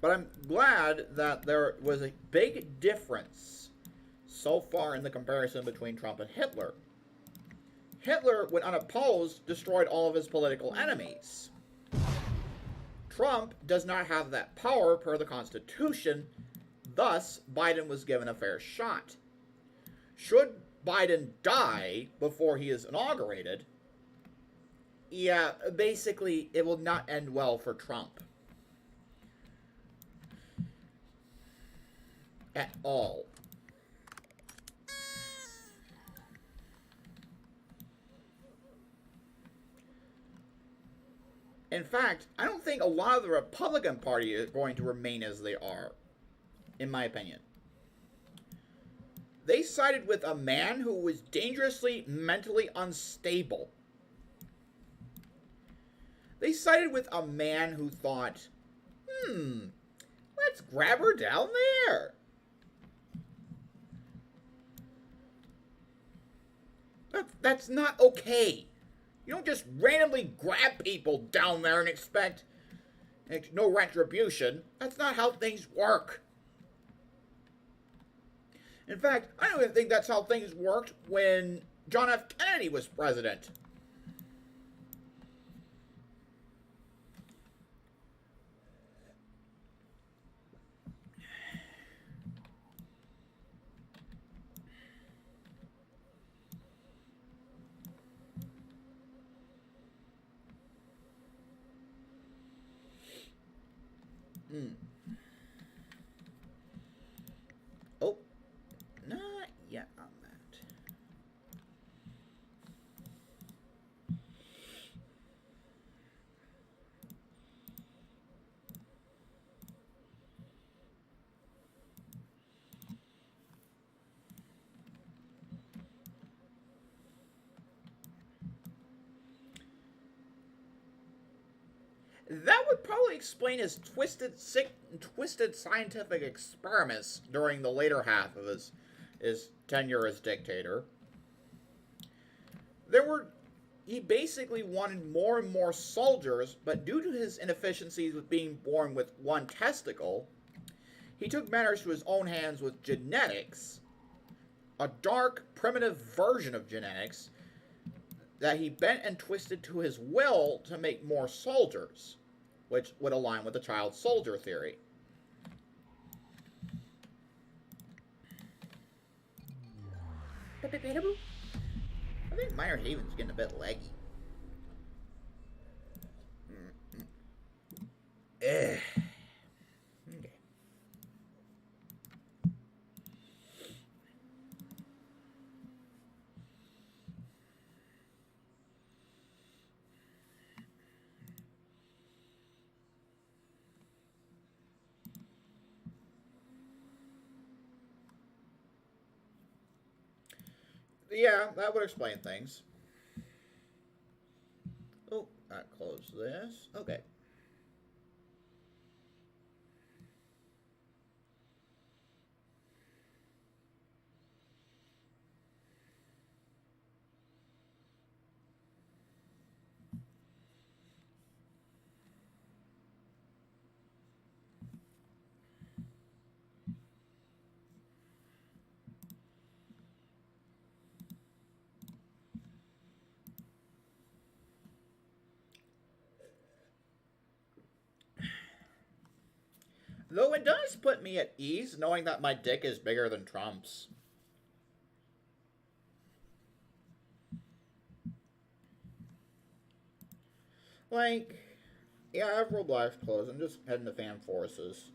But I'm glad that there was a big difference so far in the comparison between Trump and Hitler. Hitler, when unopposed, destroyed all of his political enemies. Trump does not have that power per the Constitution, thus Biden was given a fair shot. Should Biden die before he is inaugurated, yeah, basically it will not end well for Trump. At all. In fact, I don't think a lot of the Republican Party is going to remain as they are, in my opinion. They sided with a man who was dangerously mentally unstable. They sided with a man who thought, let's grab her down there. That's not okay. You don't just randomly grab people down there and expect no retribution. That's not how things work. In fact, I don't even think that's how things worked when John F. Kennedy was president. Oh, not yet on that. That would probably explain his twisted scientific experiments during the later half of his tenure as dictator. He basically wanted more and more soldiers, but due to his inefficiencies with being born with one testicle, he took matters to his own hands with genetics, a dark, primitive version of genetics that he bent and twisted to his will to make more soldiers, which would align with the child soldier theory. I think Minor Haven's getting a bit laggy. Okay. Yeah, that would explain things. Oh, I close this. Okay. Though it does put me at ease knowing that my dick is bigger than Trump's. Like, yeah, I have Roblox closed. I'm just heading to Fan Forces.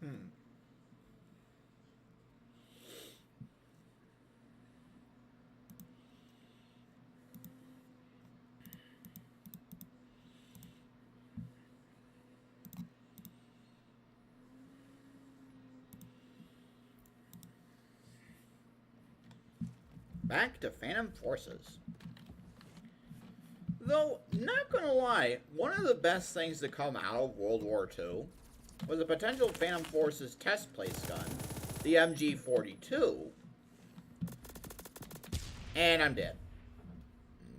Hmm. Back to Phantom Forces. Though, not gonna lie, one of the best things to come out of World War II was a potential Phantom Forces test place gun, the MG42. And I'm dead.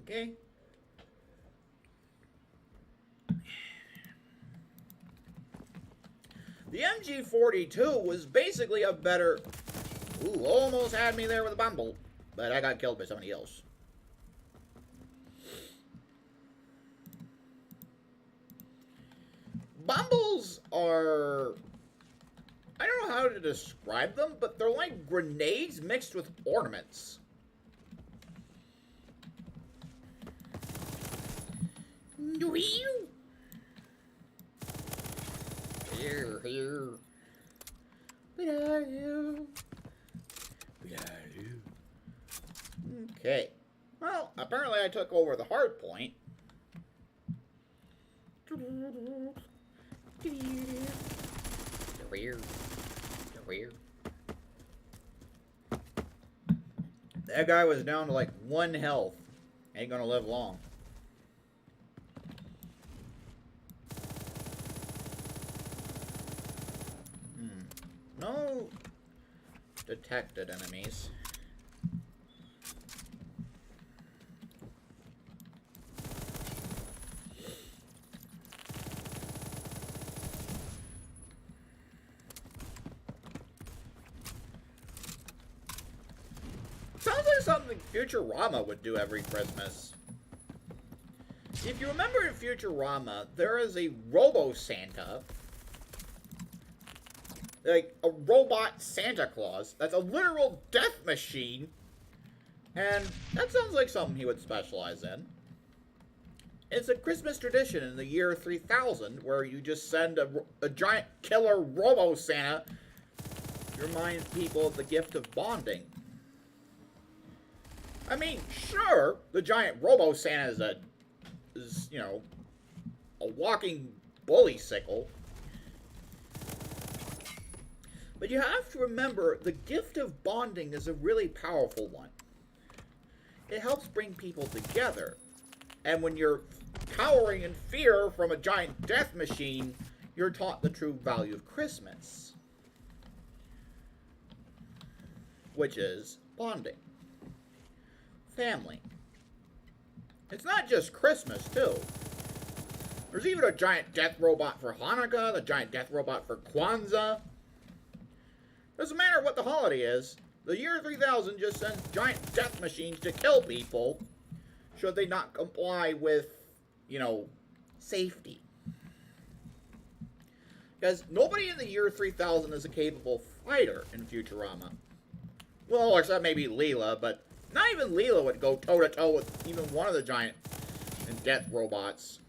Okay. The MG42 was basically a better... Ooh, almost had me there with a bumble. But I got killed by somebody else. Bumbles are... I don't know how to describe them, but they're like grenades mixed with ornaments. Here, here. What are you? What are you? Okay. Well, apparently I took over the hard point. That guy was down to like 1 health. Ain't gonna live long. No detected enemies. Sounds like something Futurama would do every Christmas. If you remember in Futurama, there is a Robo-Santa. Like, a robot Santa Claus. That's a literal death machine. And that sounds like something he would specialize in. It's a Christmas tradition in the year 3000 where you just send a giant killer Robo-Santa to remind people of the gift of bonding. I mean, sure, the giant Robo-Santa is, you know, a walking bully sickle. But you have to remember, the gift of bonding is a really powerful one. It helps bring people together. And when you're cowering in fear from a giant death machine, you're taught the true value of Christmas. Which is bonding. Family. It's not just Christmas, too. There's even a giant death robot for Hanukkah, the giant death robot for Kwanzaa. Doesn't matter what the holiday is, the year 3000 just sends giant death machines to kill people should they not comply with, you know, safety. Because nobody in the year 3000 is a capable fighter in Futurama. Well, except maybe Leela, but not even Leela would go toe-to-toe with even one of the giant and death robots.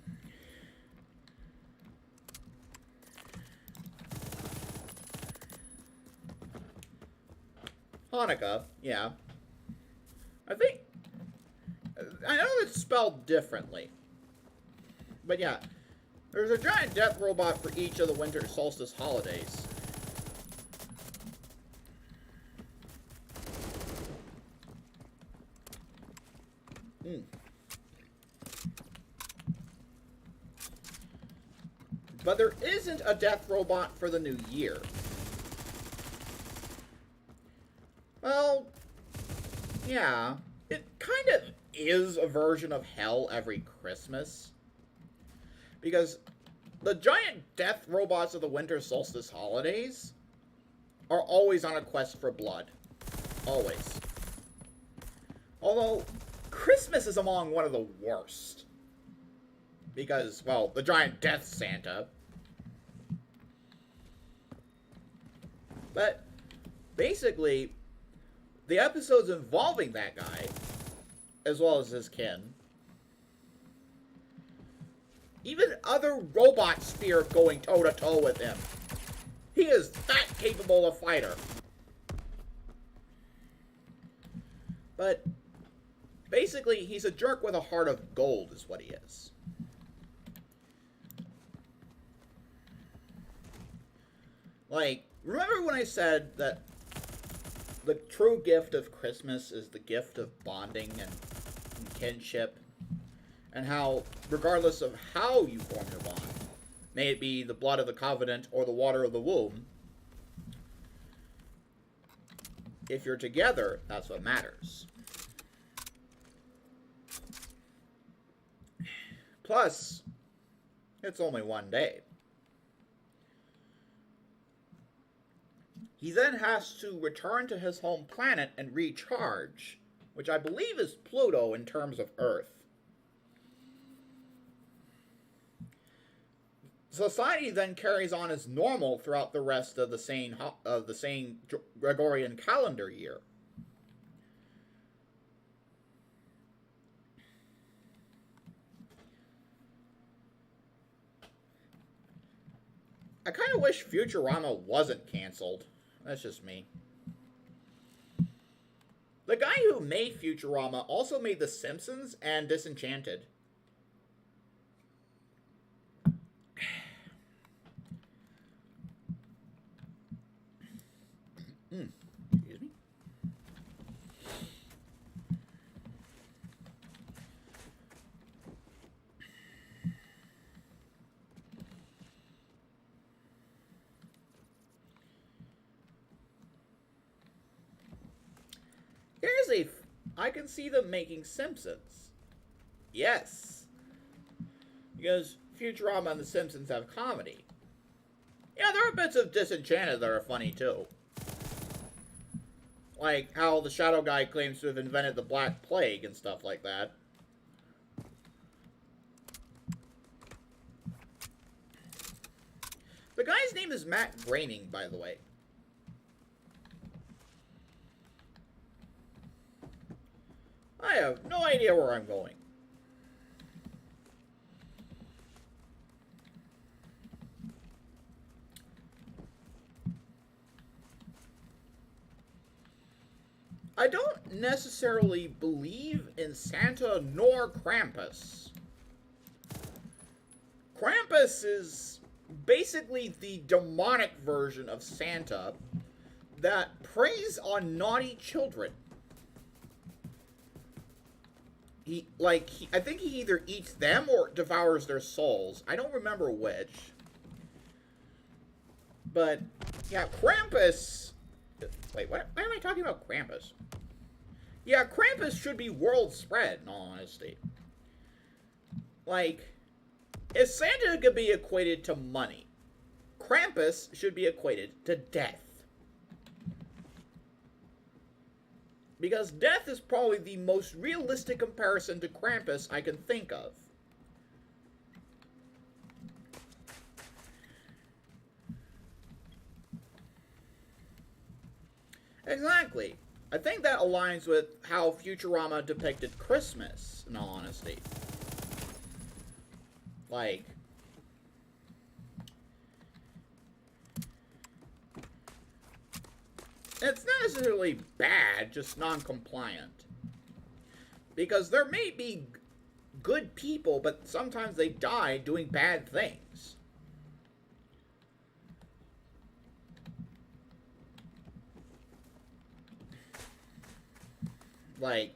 Hanukkah, yeah. I know it's spelled differently. But yeah, there's a giant death robot for each of the winter solstice holidays. But there isn't a death robot for the new year. Well, yeah, it kind of is a version of hell every Christmas. Because the giant death robots of the winter solstice holidays are always on a quest for blood. Always. Although, Christmas is among one of the worst. Because, well, the giant death Santa. But, basically, the episodes involving that guy, as well as his kin, even other robots fear going toe-to-toe with him. He is that capable a fighter. But, basically, he's a jerk with a heart of gold, is what he is. Like, remember when I said that the true gift of Christmas is the gift of bonding and kinship? And how, regardless of how you form your bond, may it be the blood of the covenant or the water of the womb, if you're together, that's what matters. Plus, it's only one day. He then has to return to his home planet and recharge, which I believe is Pluto in terms of Earth. Society then carries on as normal throughout the rest of the same Gregorian calendar year. I kind of wish Futurama wasn't canceled. That's just me. The guy who made Futurama also made The Simpsons and Disenchanted. Excuse me. I can see them making Simpsons. Yes. Because Futurama and The Simpsons have comedy. Yeah, there are bits of Disenchanted that are funny too. Like how the Shadow Guy claims to have invented the Black Plague and stuff like that. The guy's name is Matt Groening, by the way. I have no idea where I'm going. I don't necessarily believe in Santa nor Krampus. Krampus is basically the demonic version of Santa that preys on naughty children. I think he either eats them or devours their souls. I don't remember which. But, yeah, Krampus... Wait, why am I talking about Krampus? Yeah, Krampus should be world spread, in all honesty. Like, if Santa could be equated to money, Krampus should be equated to death. Because death is probably the most realistic comparison to Krampus I can think of. Exactly. I think that aligns with how Futurama depicted Christmas, in all honesty. Like, it's not necessarily bad, just non-compliant. Because there may be good people, but sometimes they die doing bad things. Like,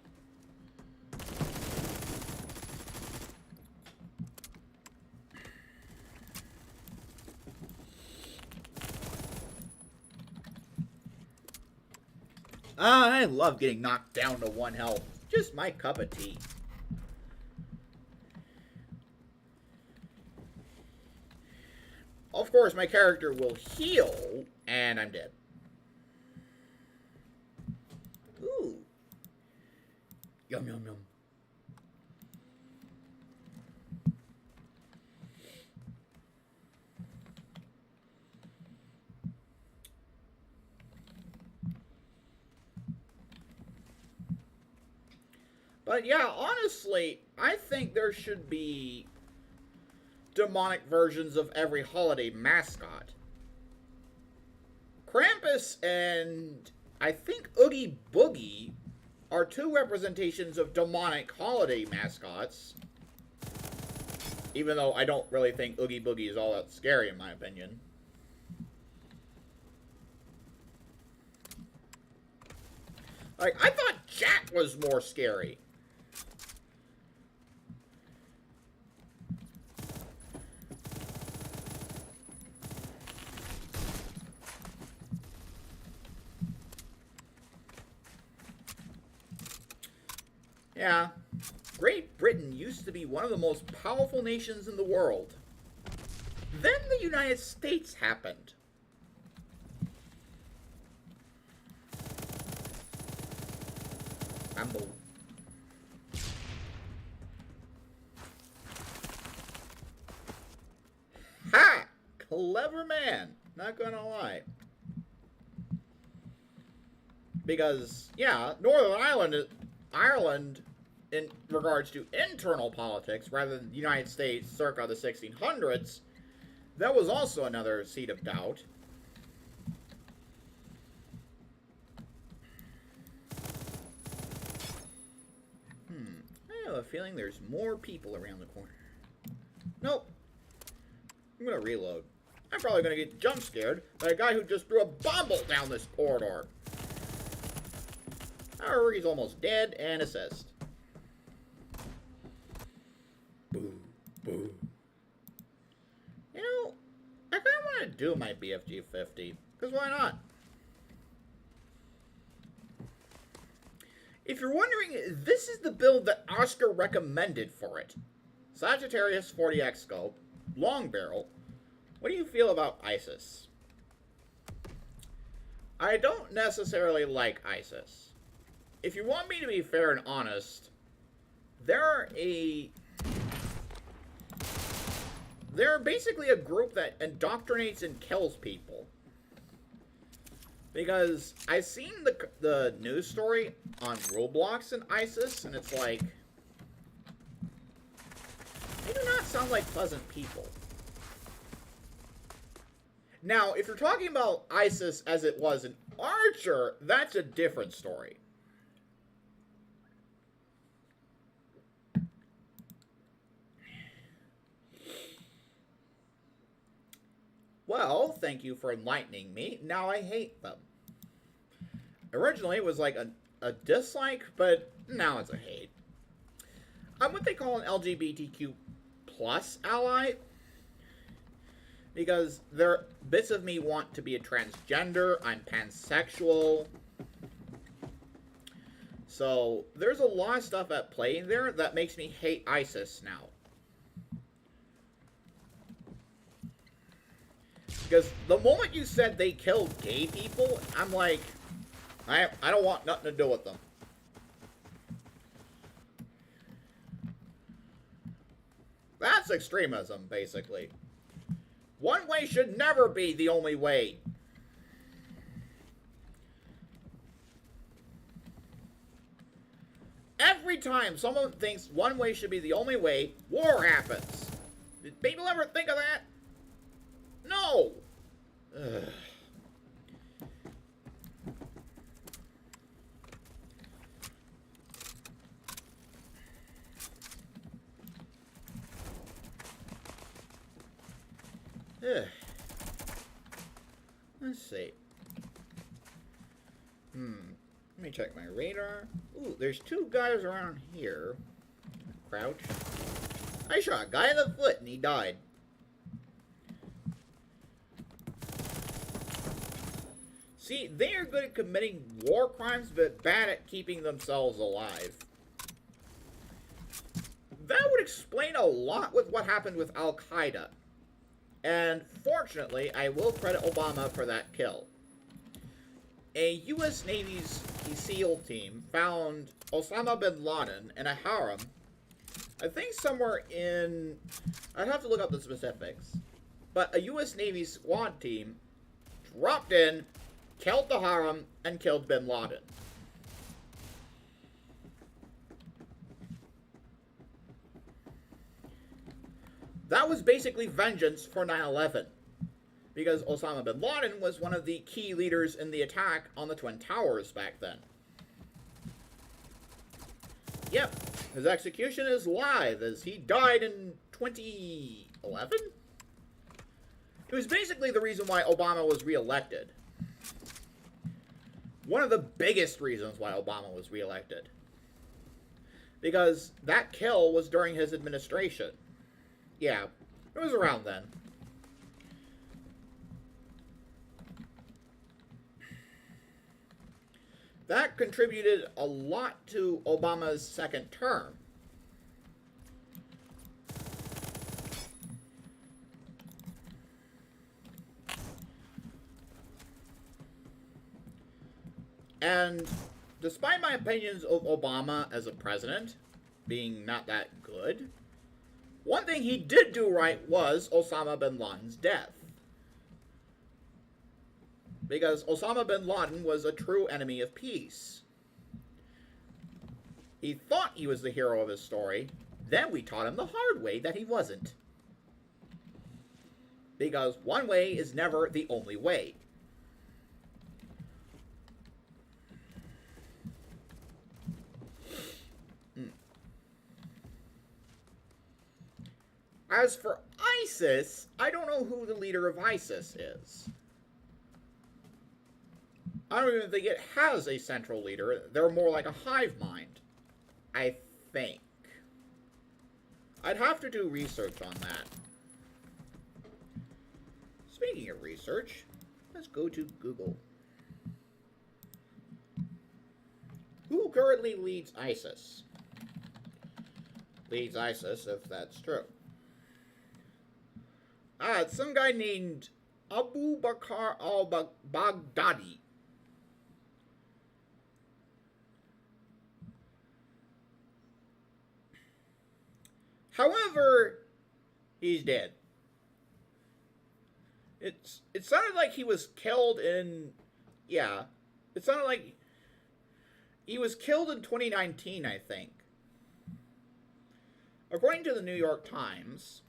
I love getting knocked down to 1 health. Just my cup of tea. Of course, my character will heal, and I'm dead. Ooh. Yum, yum, yum. But yeah, honestly, I think there should be demonic versions of every holiday mascot. Krampus and I think Oogie Boogie are 2 representations of demonic holiday mascots. Even though I don't really think Oogie Boogie is all that scary in my opinion. Like, I thought Jack was more scary. Yeah, Great Britain used to be one of the most powerful nations in the world. Then the United States happened. Rambo. Ha! Clever man, not gonna lie. Because, yeah, Northern Ireland, in regards to internal politics, rather than the United States circa the 1600s, that was also another seed of doubt. I have a feeling there's more people around the corner. Nope. I'm gonna reload. I'm probably gonna get jump scared by a guy who just threw a bomb bolt down this corridor. However, he's almost dead and assist. Boo, boo. You know, I kind of want to do my BFG 50, because why not? If you're wondering, this is the build that Oscar recommended for it. Sagittarius 40x scope, long barrel. What do you feel about ISIS? I don't necessarily like ISIS. If you want me to be fair and honest, they're basically a group that indoctrinates and kills people. Because I've seen the news story on Roblox and ISIS, and it's like, they do not sound like pleasant people. Now, if you're talking about ISIS as it was in Archer, that's a different story. Well, thank you for enlightening me. Now I hate them. Originally, it was like a dislike, but now it's a hate. I'm what they call an LGBTQ plus ally. Because bits of me want to be a transgender. I'm pansexual. So, there's a lot of stuff at play there that makes me hate ISIS now. Because the moment you said they killed gay people, I'm like, I don't want nothing to do with them. That's extremism, basically. One way should never be the only way. Every time someone thinks one way should be the only way, war happens. Did people ever think of that? No! Ugh. Ugh. Let's see. Let me check my radar. Ooh, there's two guys around here. Crouch. I shot a guy in the foot and he died. See, they are good at committing war crimes, but bad at keeping themselves alive. That would explain a lot with what happened with Al-Qaeda. And fortunately, I will credit Obama for that kill. A U.S. Navy's SEAL team found Osama bin Laden in a harem. I think somewhere in... I'd have to look up the specifics. But a U.S. Navy SWAT team dropped in, killed the harem, and killed bin Laden. That was basically vengeance for 9/11. Because Osama bin Laden was one of the key leaders in the attack on the Twin Towers back then. Yep, his execution is live as he died in 2011? It was basically the reason why Obama was reelected. One of the biggest reasons why Obama was reelected. Because that kill was during his administration. Yeah, it was around then. That contributed a lot to Obama's second term. And despite my opinions of Obama as a president being not that good, one thing he did do right was Osama bin Laden's death. Because Osama bin Laden was a true enemy of peace. He thought he was the hero of his story, then we taught him the hard way that he wasn't. Because one way is never the only way. As for ISIS, I don't know who the leader of ISIS is. I don't even think it has a central leader. They're more like a hive mind, I think. I'd have to do research on that. Speaking of research, let's go to Google. Who currently leads ISIS? Leads ISIS, if that's true. It's some guy named Abu Bakr al-Baghdadi. However, he's dead. It sounded like he was killed in... Yeah. It sounded like he was killed in 2019, I think. According to the New York Times...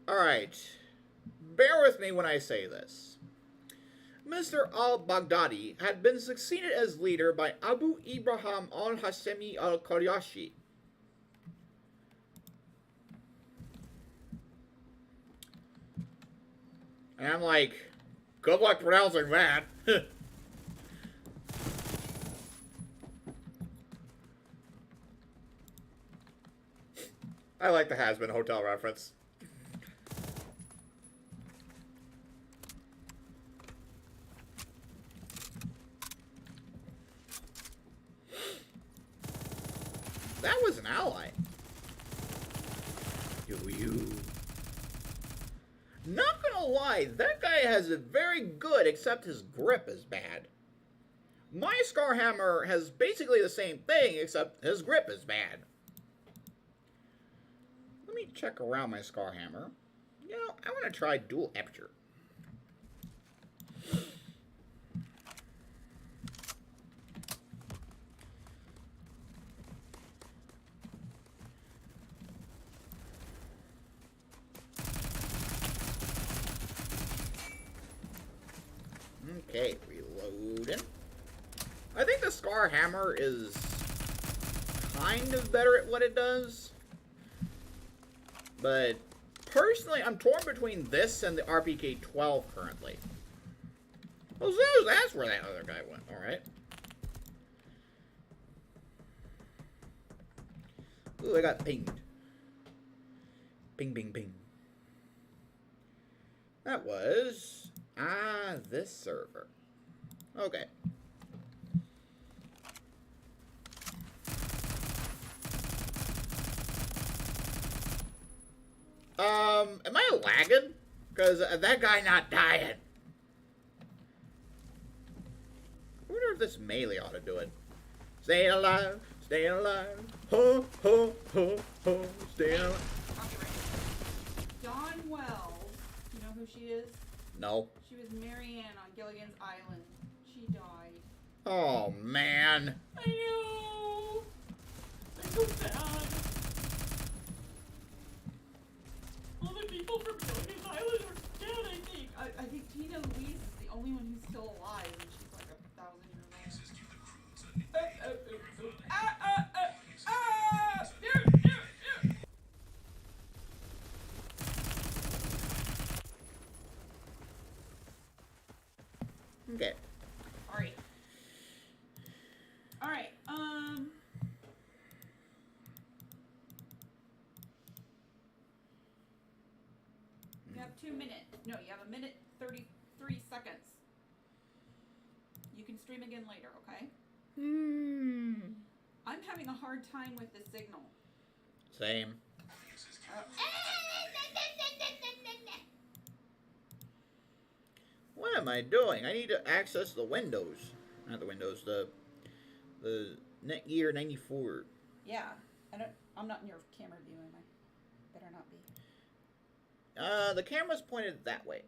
Alright. Bear with me when I say this. Mr. al-Baghdadi had been succeeded as leader by Abu Ibrahim al-Hashemi al-Qaryashi. And I'm like, good luck pronouncing that. I like the Has Been Hotel reference. That was an ally. You. Not gonna lie, that guy has it very good, except his grip is bad. My Scarhammer has basically the same thing, except his grip is bad. Let me check around my Scarhammer. You know, I want to try dual aperture. Okay, reloading. I think the Scar Hammer is kind of better at what it does. But personally, I'm torn between this and the RPK-12 currently. Well, so that's where that other guy went. Alright. Ooh, I got pinged. Ping, ping, ping. That was... this server. Okay. Am I lagging? Because that guy not dying. I wonder if this melee ought to do it. Staying alive, staying alive. Ho, ho, ho, ho, staying alive. I'll be right. Dawn Wells, you know who she is? No. She was Marianne on Gilligan's Island. She died. Oh, man. I know. I'm so sad. All the people from Gilligan's Island are dead, I think. I think Tina Louise is the only one who's still alive, and she's like 1,000 years old. Okay. Alright. Alright, you have 2 minutes. No, you have 1:33 seconds. You can stream again later, okay? I'm having a hard time with the signal. Same. What am I doing? I need to access the Windows. Not the Windows, the Netgear 94. Yeah, I'm not in your camera view, am I? Better not be. The camera's pointed that way.